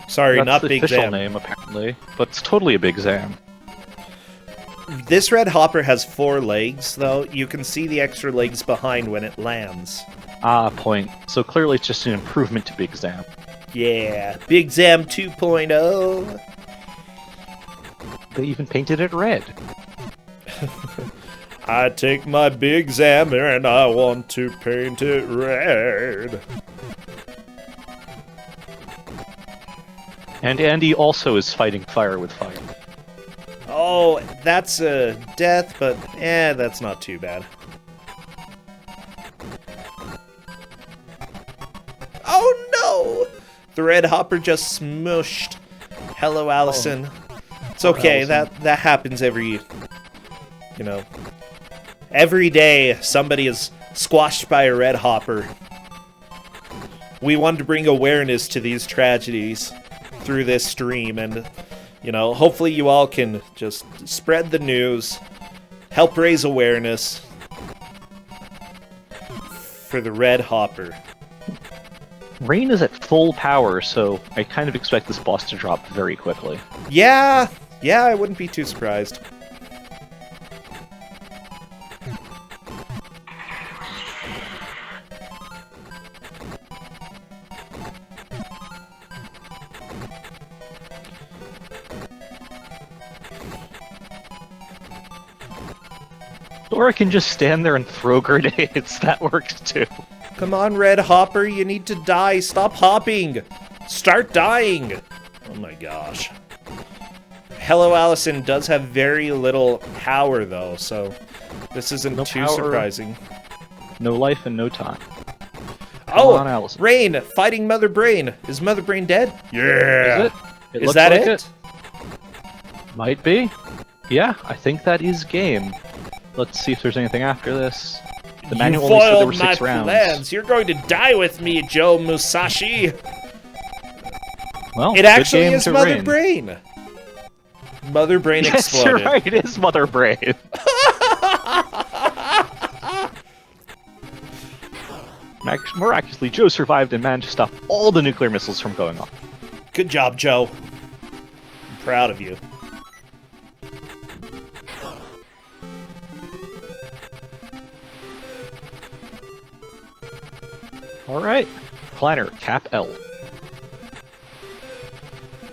Sorry,
That's
not
the
Big
official
Zam.
name, apparently, but it's totally a Big Zam.
This Red Hopper has 4 legs, though. You can see the extra legs behind when it lands.
Ah, point. So clearly it's just an improvement to Big Zam.
Yeah, Big Zam 2.0.
They even painted it red.
I take my Big Zam and I want to paint it red.
And Andy also is fighting fire with fire.
Oh, that's a death, but that's not too bad. Oh no! The Red Hopper just smushed. Hello, Allison. It's okay,
Allison.
that happens every day somebody is squashed by a Red Hopper. We wanted to bring awareness to these tragedies through this stream, and hopefully you all can just spread the news, help raise awareness for the Red Hopper.
Rain is at full power, so I kind of expect this boss to drop very quickly.
Yeah, I wouldn't be too surprised.
Or I can just stand there and throw grenades. That works too.
Come on, Red Hopper, you need to die. Stop hopping. Start dying. Oh my gosh. Hello Allison does have very little power, though, so this isn't
No
too
power.
surprising.
No life and no time.
Oh,
on, Allison.
Rain fighting Mother Brain. Is Mother Brain dead? Yeah.
Is it? It
Is
looks
that
like
it?
Might be. Yeah, I think that is game. Let's see if there's anything after this. The manual only said there were 6 rounds.
plans. You're going to die with me, Joe Musashi.
Well,
It
good
actually
game
is
to
Mother
Rain.
Brain. Mother Brain
Yes,
exploded.
you're right. It is Mother Brain. Miraculously, Joe survived and managed to stop all the nuclear missiles from going off.
Good job, Joe. I'm proud of you.
All right, Planner Cap L.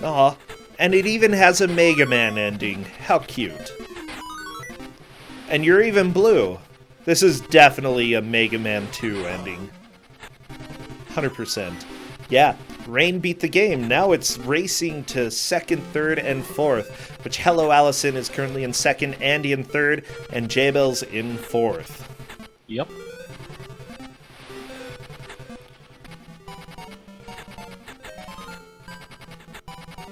Aw, and it even has a Mega Man ending. How cute. And you're even blue. This is definitely a Mega Man 2 ending. 100%. Yeah, Rain beat the game. Now it's racing to 2nd, 3rd, and 4th, which Hello Allison is currently in 2nd, Andy in 3rd, and J-Bell's in 4th.
Yep.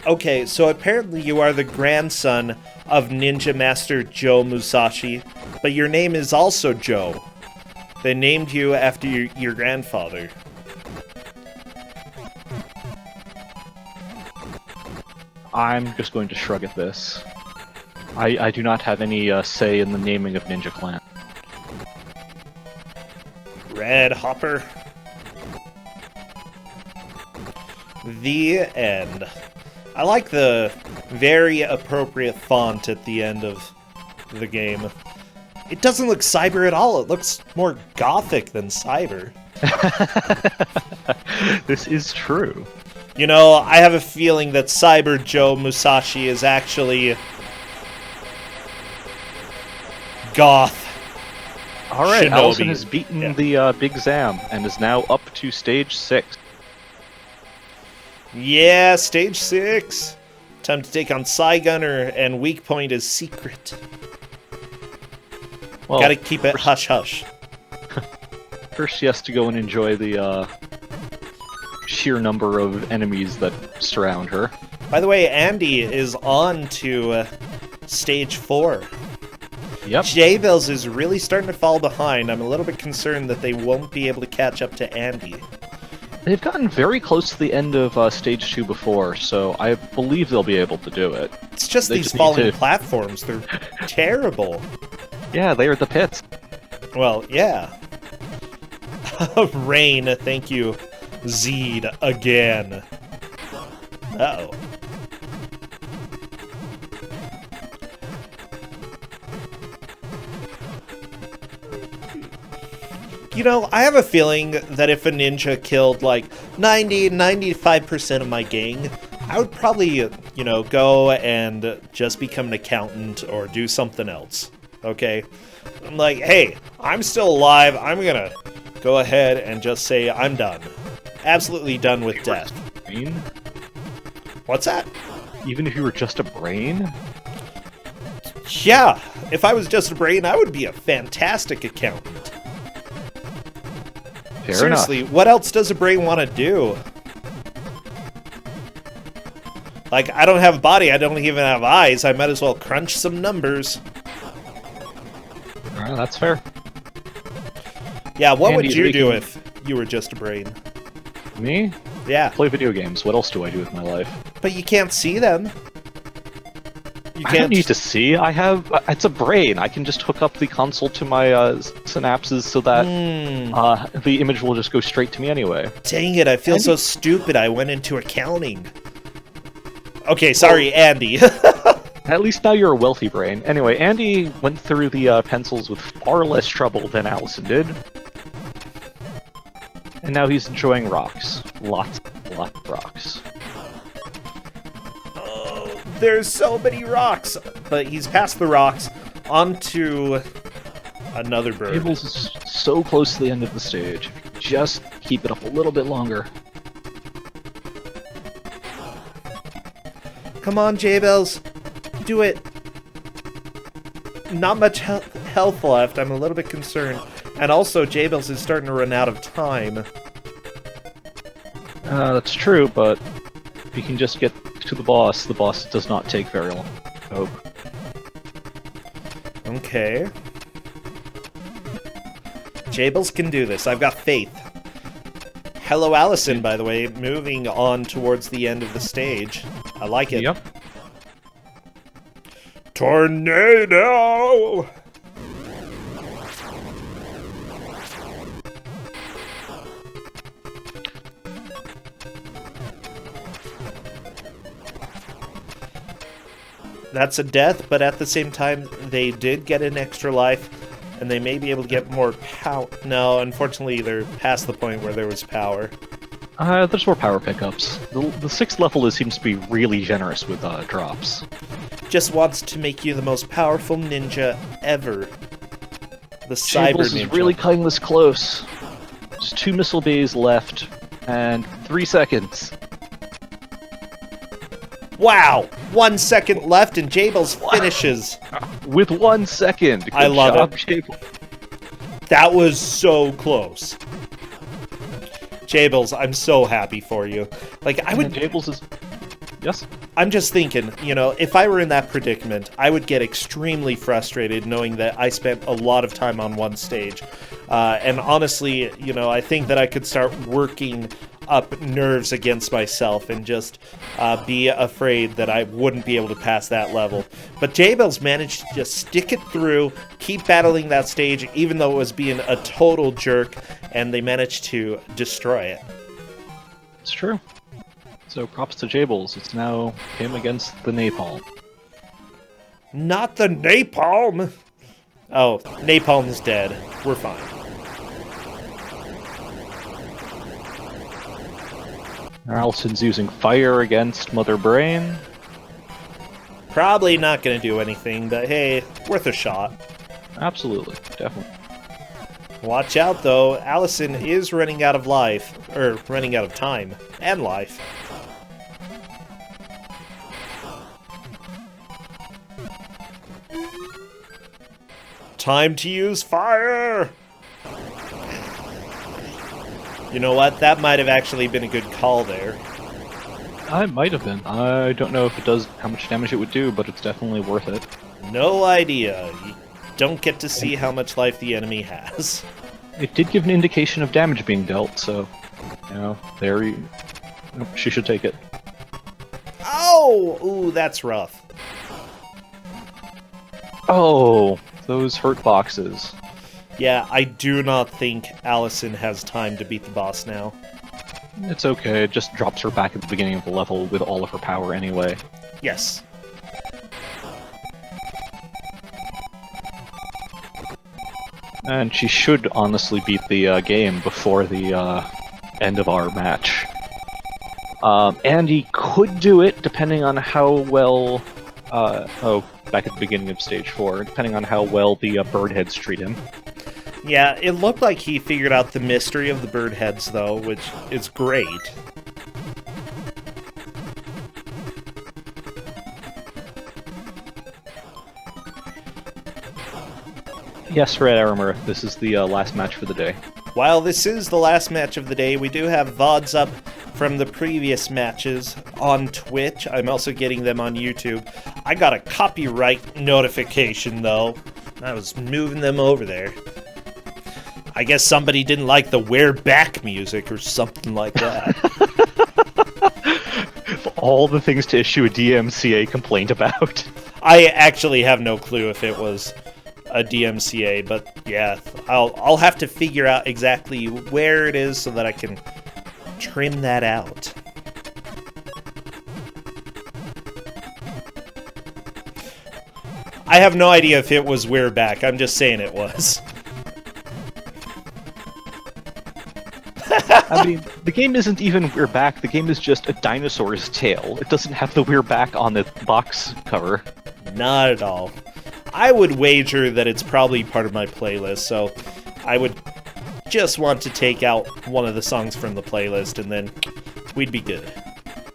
Okay, so apparently you are the grandson of Ninja Master Joe Musashi, but your name is also Joe. They named you after your grandfather.
I'm just going to shrug at this. I do not have any say in the naming of Ninja Clan.
Red Hopper. The end. I like the very appropriate font at the end of the game. It doesn't look cyber at all. It looks more gothic than cyber.
This is true.
You know, I have a feeling that Cyber Joe Musashi is actually goth.
Alright,
Shinobi.
Allison has beaten the Big Zam and is now up to stage 6.
Yeah, stage 6. Time to take on Psygunner, and weak point is secret.
Well,
Gotta keep it hush-hush.
first she has to go and enjoy the sheer number of enemies that surround her.
By the way, Andy is on to stage 4.
Yep.
J-Bells is really starting to fall behind. I'm a little bit concerned that they won't be able to catch up to Andy.
They've gotten very close to the end of stage 2 before, so I believe they'll be able to do it.
It's just
They
these
just need
falling
to-
platforms. They're terrible.
Yeah, they are at the pits.
Well, yeah. Rain, thank you. Zed again. Uh-oh. You know, I have a feeling that if a ninja killed like 95% of my gang, I would probably, you know, go and just become an accountant or do something else. Okay? I'm like, hey, I'm still alive. I'm gonna go ahead and just say I'm done. Absolutely done with death.
Brain?
What's that?
Even if you were just a brain?
Yeah, if I was just a brain, I would be a fantastic accountant.
Fair
Seriously,
enough.
what else does a brain want to do? Like, I don't have a body, I don't even have eyes, I might as well crunch some numbers.
Alright, that's fair.
Yeah, what
Andy,
would you do
making-
if you were just a brain?
Me?
Yeah,
Play video games. What else do I do with my life?
but you can't see them. You
I don't need to see. I have... it's a brain. I can just hook up the console to my synapses so that the image will just go straight to me anyway.
Dang it, I feel
Andy-
so stupid I went into accounting. Okay, sorry, Andy.
At least now you're a wealthy brain. Anyway, Andy went through the pencils with far less trouble than Allison did. And now he's enjoying rocks. Lots of rocks.
Oh, there's so many rocks. But he's past the rocks onto another bird.
Tables is so close to the end of the stage. Just keep it up a little bit longer.
Come on, J-Bells. Do it. Not much health left. I'm a little bit concerned. And also, J-Bells is starting to run out of time.
That's true, but if you can just get to the boss does not take very long. Oh.
Okay. J-Bells can do this. I've got faith. Hello, Allison, by the way, moving on towards the end of the stage. I like it.
Yep.
Tornado! That's a death, but at the same time, they did get an extra life, and they may be able to get more power. No, unfortunately, they're past the point where there was power.
There's more power pickups. The 6th level seems to be really generous with drops.
Just wants to make you the most powerful ninja ever. The cyber
Tables
ninja.
is really cutting this close. There's 2 missile bays left, and 3 seconds.
Wow! 1 second left and J-Bells finishes.
With 1 second. Good
I love
job,
it.
Jables.
That was so close. J-Bells, I'm so happy for you. Like, I would...
Jables is... Yes?
I'm just thinking, you know, if I were in that predicament, I would get extremely frustrated knowing that I spent a lot of time on one stage. And honestly, you know, I think that I could start working up nerves against myself and just be afraid that I wouldn't be able to pass that level. But J-Bells managed to just stick it through, keep battling that stage, even though it was being a total jerk, and they managed to destroy it.
It's true. So props to Jables. It's now him against the Napalm.
Not the Napalm! Oh, Napalm's dead. We're fine.
Allison's using fire against Mother Brain.
Probably not going to do anything, but hey, worth a shot.
Absolutely, definitely.
Watch out, though. Allison is running out of life. Or, running out of time. And life. Time to use fire! You know what? That might have actually been a good call there.
I might have been. I don't know if it does how much damage it would do, but it's definitely worth it.
No idea. You don't get to see how much life the enemy has.
It did give an indication of damage being dealt, so, you know, there you... She should take it.
Oh! Ooh, that's rough.
Oh, those hurt boxes.
Yeah, I do not think Allison has time to beat the boss now.
It's okay, it just drops her back at the beginning of the level with all of her power anyway.
Yes.
And she should honestly beat the game before the end of our match. Andy could do it, depending on how well... back at the beginning of Stage 4, depending on how well the bird heads treat him.
Yeah, it looked like he figured out the mystery of the bird heads, though, which is great.
Yes, Red Armor, this is the last match for the day.
While this is the last match of the day, we do have VODs up from the previous matches on Twitch. I'm also getting them on YouTube. I got a copyright notification, though. I was moving them over there. I guess somebody didn't like the We're Back music or something like that.
All the things to issue a DMCA complaint about.
I actually have no clue if it was a DMCA, but yeah, I'll have to figure out exactly where it is so that I can trim that out. I have no idea if it was We're Back. I'm just saying it was.
I mean, the game isn't even We're Back, the game is just a dinosaur's tail. It doesn't have the We're Back on the box cover.
Not at all. I would wager that it's probably part of my playlist, so I would just want to take out one of the songs from the playlist and then we'd be good.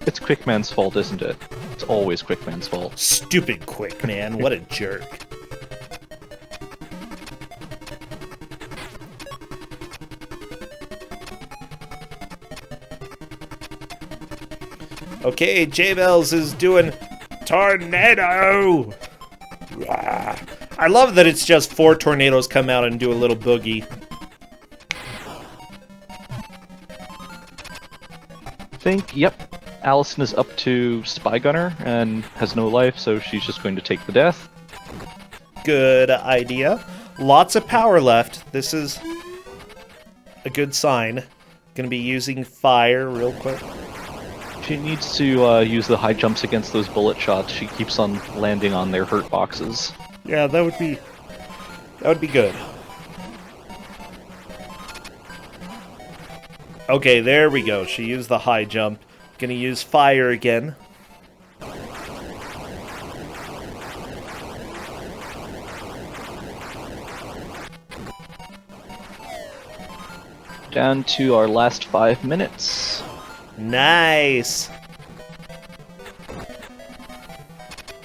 It's Quickman's fault, isn't it? It's always Quickman's fault.
Stupid Quickman, what a jerk. Okay, J-Bells is doing Tornado! I love that it's just 4 tornadoes come out and do a little boogie.
Yep, Allison is up to Spy Gunner and has no life, so she's just going to take the death.
Good idea. Lots of power left. This is a good sign. Gonna be using fire real quick.
She needs to use the high jumps against those bullet shots. She keeps on landing on their hurt boxes.
Yeah, that would be good. Okay, there we go. She used the high jump. Gonna use fire again.
Down to our last 5 minutes.
Nice.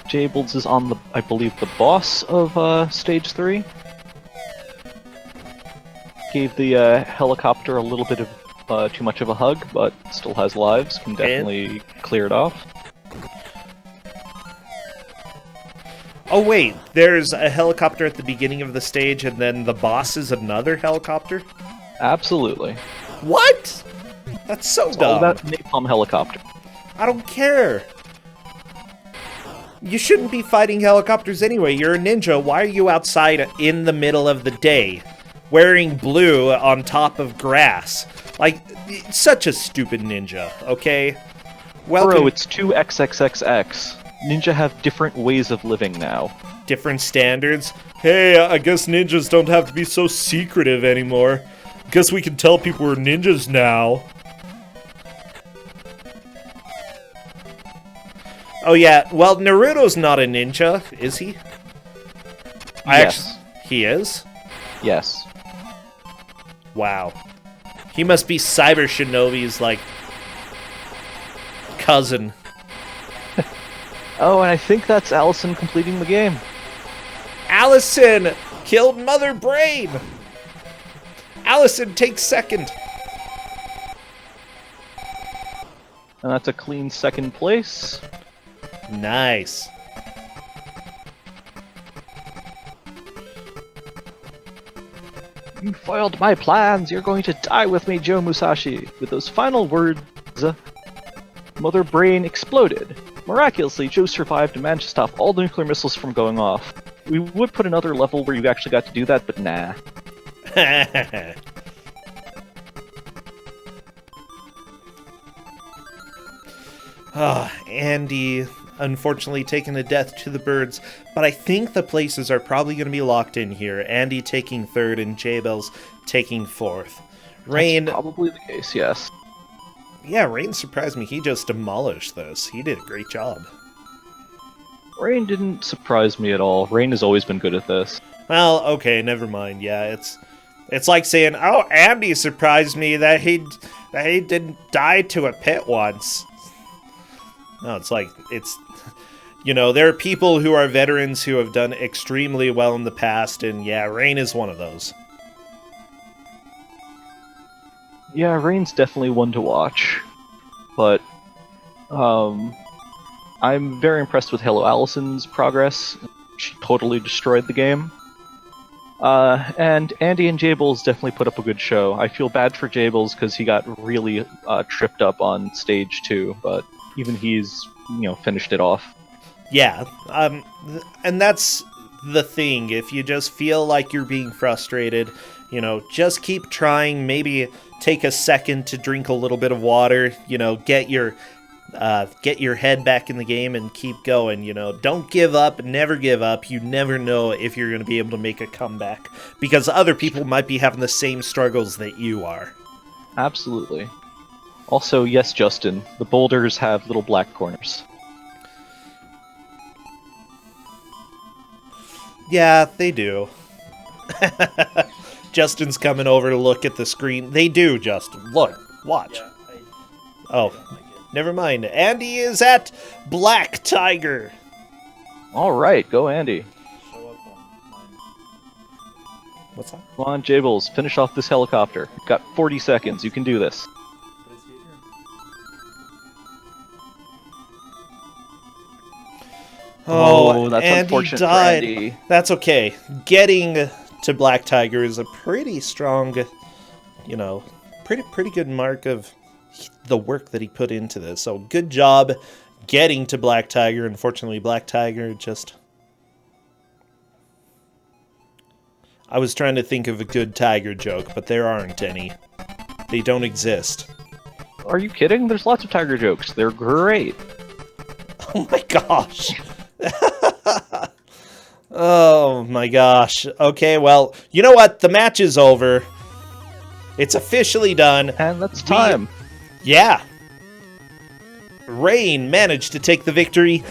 Jables is on the, I believe, the boss of Stage 3. Gave the helicopter a little bit of too much of a hug, but still has lives. Can definitely clear it off.
Oh wait, there's a helicopter at the beginning of the stage, and then the boss is another helicopter?
Absolutely.
What? That's so
It's
dumb.
all about napalm helicopter.
I don't care. You shouldn't be fighting helicopters anyway. You're a ninja. Why are you outside in the middle of the day, wearing blue on top of grass? Like, such a stupid ninja, okay? Welcome.
Bro, it's 2XXXX. Ninja have different ways of living now.
Different standards. Hey, I guess ninjas don't have to be so secretive anymore. Guess we can tell people we're ninjas now. Oh yeah, well, Naruto's not a ninja, is he?
Yes.
He is?
Yes.
Wow. He must be Cyber Shinobi's, like, cousin.
Oh, and I think that's Allison completing the game.
Allison killed Mother Brain! Allison takes second.
And that's a clean second place.
Nice.
You foiled my plans. You're going to die with me, Joe Musashi. With those final words, Mother Brain exploded. Miraculously, Joe survived and managed to stop all the nuclear missiles from going off. We would put another level where you actually got to do that, but nah.
Andy unfortunately taking a death to the birds, but I think the places are probably going to be locked in here. Andy taking third and J-Bells taking fourth. Rain...
That's probably the case, yes.
Yeah, Rain surprised me. He just demolished this. He did a great job.
Rain didn't surprise me at all. Rain has always been good at this.
Well, okay, never mind. Yeah, it's like saying, "Oh, Andy surprised me that he didn't die to a pit once." No, it's like there are people who are veterans who have done extremely well in the past, and yeah, Rain is one of those.
Yeah, Rain's definitely one to watch, but I'm very impressed with Hello Allison's progress. She totally destroyed the game. And Andy and Jables definitely put up a good show. I feel bad for Jables because he got really tripped up on stage 2, but even he's, finished it off.
Yeah, and that's the thing. If you just feel like you're being frustrated, just keep trying. Maybe take a second to drink a little bit of water. Get your head back in the game and keep going. Don't give up. Never give up. You never know if you're going to be able to make a comeback because other people might be having the same struggles that you are.
Absolutely. Also, yes, Justin, the boulders have little black corners.
Yeah, they do. Justin's coming over to look at the screen. They do, Justin. Look, watch. Yeah, never mind. Andy is at Black Tiger.
Alright, go Andy.
What's that?
Come on, Jables, finish off this helicopter. You've got 40 seconds, you can do this. Oh, that's
Andy
unfortunate
died.
for Andy.
That's okay. Getting to Black Tiger is a pretty strong, pretty good mark of the work that he put into this. So good job getting to Black Tiger. Unfortunately, Black Tiger just... I was trying to think of a good tiger joke, but there aren't any. They don't exist.
Are you kidding? There's lots of tiger jokes. They're great.
Oh my gosh. Oh my gosh. Okay, well, you know what? The match is over. It's officially done.
And that's time.
Yeah. Rain managed to take the victory,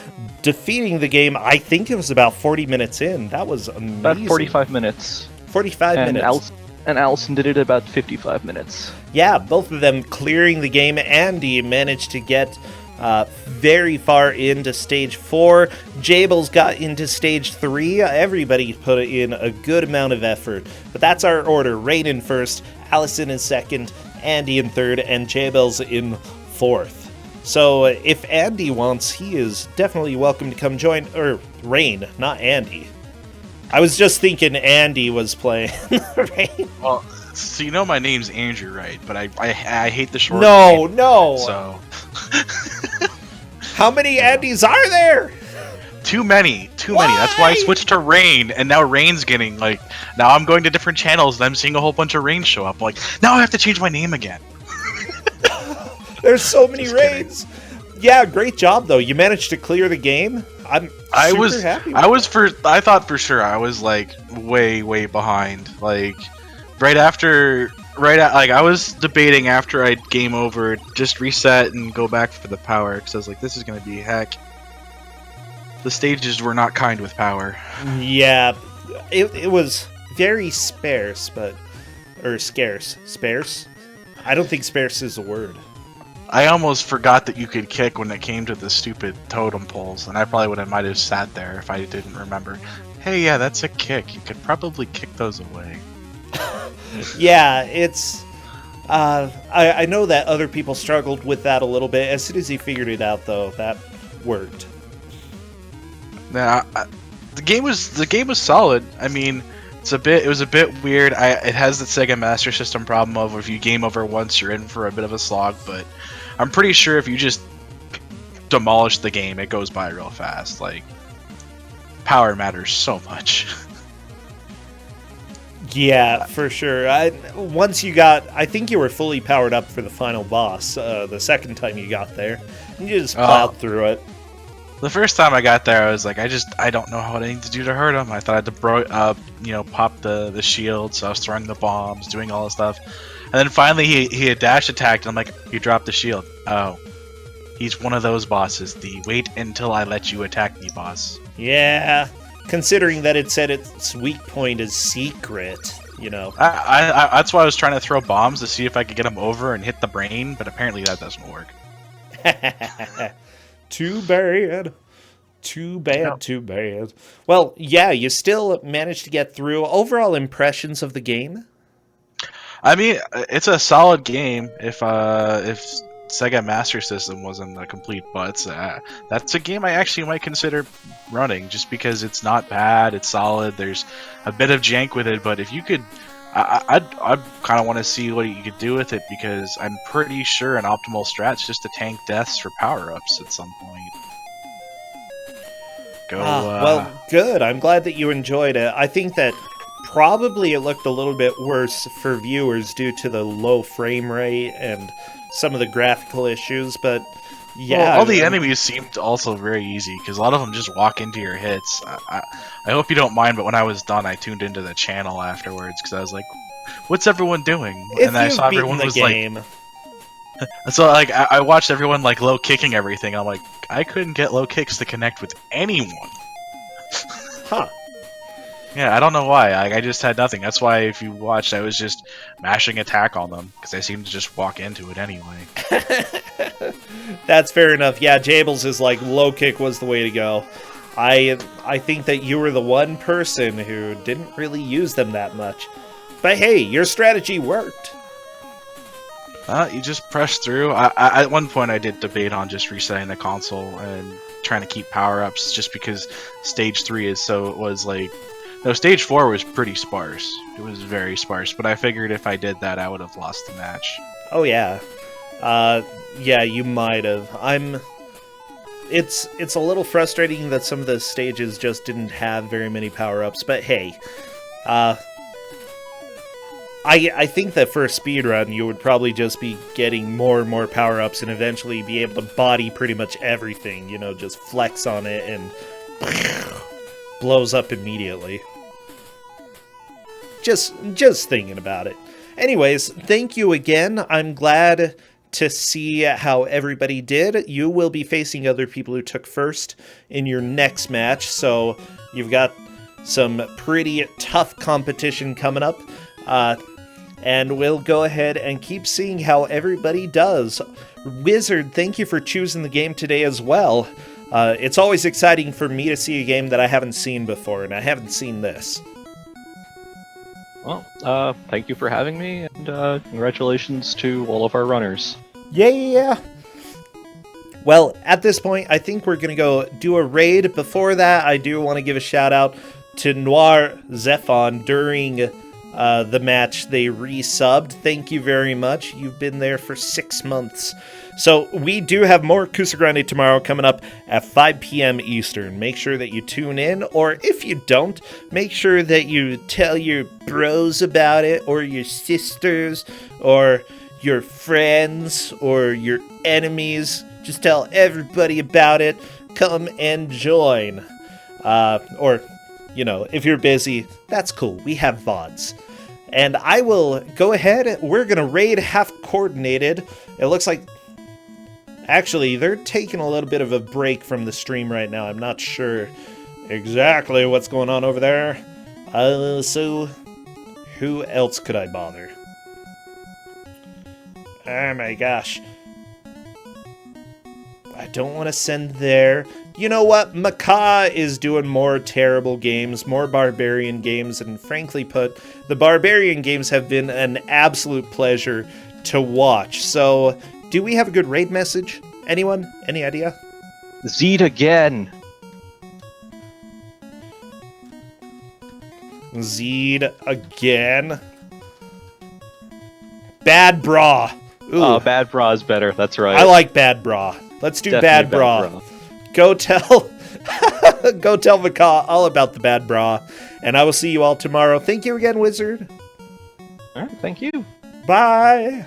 defeating the game. I think it was about 40 minutes in. That was amazing.
About 45 minutes.
45 minutes.
And Allison did it about 55 minutes.
Yeah, both of them clearing the game. Andy managed to get very far into stage 4. Jables got into stage 3. Everybody put in a good amount of effort. But that's our order. Rain in first, Allison in second, Andy in third, and Jables in fourth. So if Andy wants, he is definitely welcome to come join. Or Rain, not Andy. I was just thinking Andy was playing Rain.
Well, so you know my name's Andrew, right? But I hate the short
No,
name,
no.
So
How many Andys are there?
too many. That's why I switched to Rain, and now Rain's getting like. Now I'm going to different channels, and I'm seeing a whole bunch of Rain show up. Like now I have to change my name again.
There's so many
Just
Rains. Yeah, great job though. You managed to clear the game. I was happy with
I thought for sure I was like way behind. Like right like I was debating after I'd game over, just reset and go back for the power, because I was like, this is gonna be heck. The stages were not kind with power.
Yeah, it was very sparse, or scarce. Sparse? I don't think sparse is a word.
I almost forgot that you could kick when it came to the stupid totem poles, and I probably might have sat there if I didn't remember. Hey, yeah, that's a kick. You could probably kick those away.
Yeah, it's... I know that other people struggled with that a little bit. As soon as he figured it out, though, that worked.
Nah, the game was solid. I mean, it was a bit weird. It has the Sega Master System problem of if you game over once, you're in for a bit of a slog. But I'm pretty sure if you just demolish the game, it goes by real fast. Like power matters so much.
Yeah, for sure. I think you were fully powered up for the final boss. The second time you got there, you just plowed through it.
The first time I got there, I was like, I don't know what I need to do to hurt him. I thought I had to pop the shield, so I was throwing the bombs, doing all this stuff. And then finally he had dash attacked, and I'm like, he dropped the shield. Oh. He's one of those bosses, the wait until I let you attack me boss.
Yeah, considering that it said its weak point is secret, you know.
That's why I was trying to throw bombs to see if I could get him over and hit the brain, but apparently that doesn't work.
Too bad. Too bad. Well, yeah, you still managed to get through. Overall impressions of the game?
I mean, it's a solid game. If Sega Master System wasn't a complete butts, that's a game I actually might consider running, just because it's not bad, it's solid. There's a bit of jank with it, but if you could, I'd kind of want to see what you could do with it, because I'm pretty sure an optimal strat's just to tank deaths for power-ups at some point.
Well, good. I'm glad that you enjoyed it. I think that probably it looked a little bit worse for viewers due to the low frame rate and some of the graphical issues, but yeah.
Well, all the enemies seemed also very easy, because a lot of them just walk into your hits. I hope you don't mind, but when I was done, I tuned into the channel afterwards, because I was like, what's everyone doing?
And I saw everyone was
like... So like I watched everyone like low kicking everything, and I'm like, I couldn't get low kicks to connect with anyone.
Huh.
Yeah, I don't know why. I just had nothing. That's why if you watched, I was just mashing attack on them, because they seemed to just walk into it anyway.
That's fair enough. Yeah, Jables is like, low kick was the way to go. I think that you were the one person who didn't really use them that much. But hey, your strategy worked.
You just press through. At one point, I did debate on just resetting the console and trying to keep power-ups, just because Stage 3 is so... It was like... No, Stage 4 was pretty sparse. It was very sparse, but I figured if I did that, I would have lost the match.
Oh, yeah. Yeah, you might have. It's a little frustrating that some of the stages just didn't have very many power-ups, but hey, I think that for a speedrun, you would probably just be getting more and more power-ups and eventually be able to body pretty much everything, you know, just flex on it and blows up immediately. Just thinking about it. Anyways, thank you again. I'm glad to see how everybody did. You will be facing other people who took first in your next match, so you've got some pretty tough competition coming up. And we'll go ahead and keep seeing how everybody does. Wizard, thank you for choosing the game today as well. It's always exciting for me to see a game that I haven't seen before, and I haven't seen this.
Well, thank you for having me, and congratulations to all of our runners.
Yeah. Well, at this point, I think we're going to go do a raid. Before that, I do want to give a shout out to Noir Zephon during the match. They resubbed. Thank you very much. You've been there for 6 months. So we do have more Kusogr4nde tomorrow coming up at 5 p.m. Eastern. Make sure that you tune in, or if you don't, make sure that you tell your bros about it, or your sisters, or your friends, or your enemies. Just tell everybody about it. Come and join. Or, you know, if you're busy, that's cool. We have VODs. And I will go ahead. We're going to raid half coordinated. It looks like... Actually, they're taking a little bit of a break from the stream right now. I'm not sure exactly what's going on over there. So, who else could I bother? Oh my gosh. I don't want to send there. You know what? Macaw is doing more terrible games, more barbarian games, and frankly put, the barbarian games have been an absolute pleasure to watch. So, do we have a good raid message? Anyone? Any idea?
Zeed again.
Zeed again. Bad Bra. Ooh.
Oh, Bad Bra is better. That's right.
I like Bad Bra. Let's do
Definitely
Bad Bra. Go tell go tell Macaw all about the Bad Bra. And I will see you all tomorrow. Thank you again, Wizard.
All right, thank you.
Bye.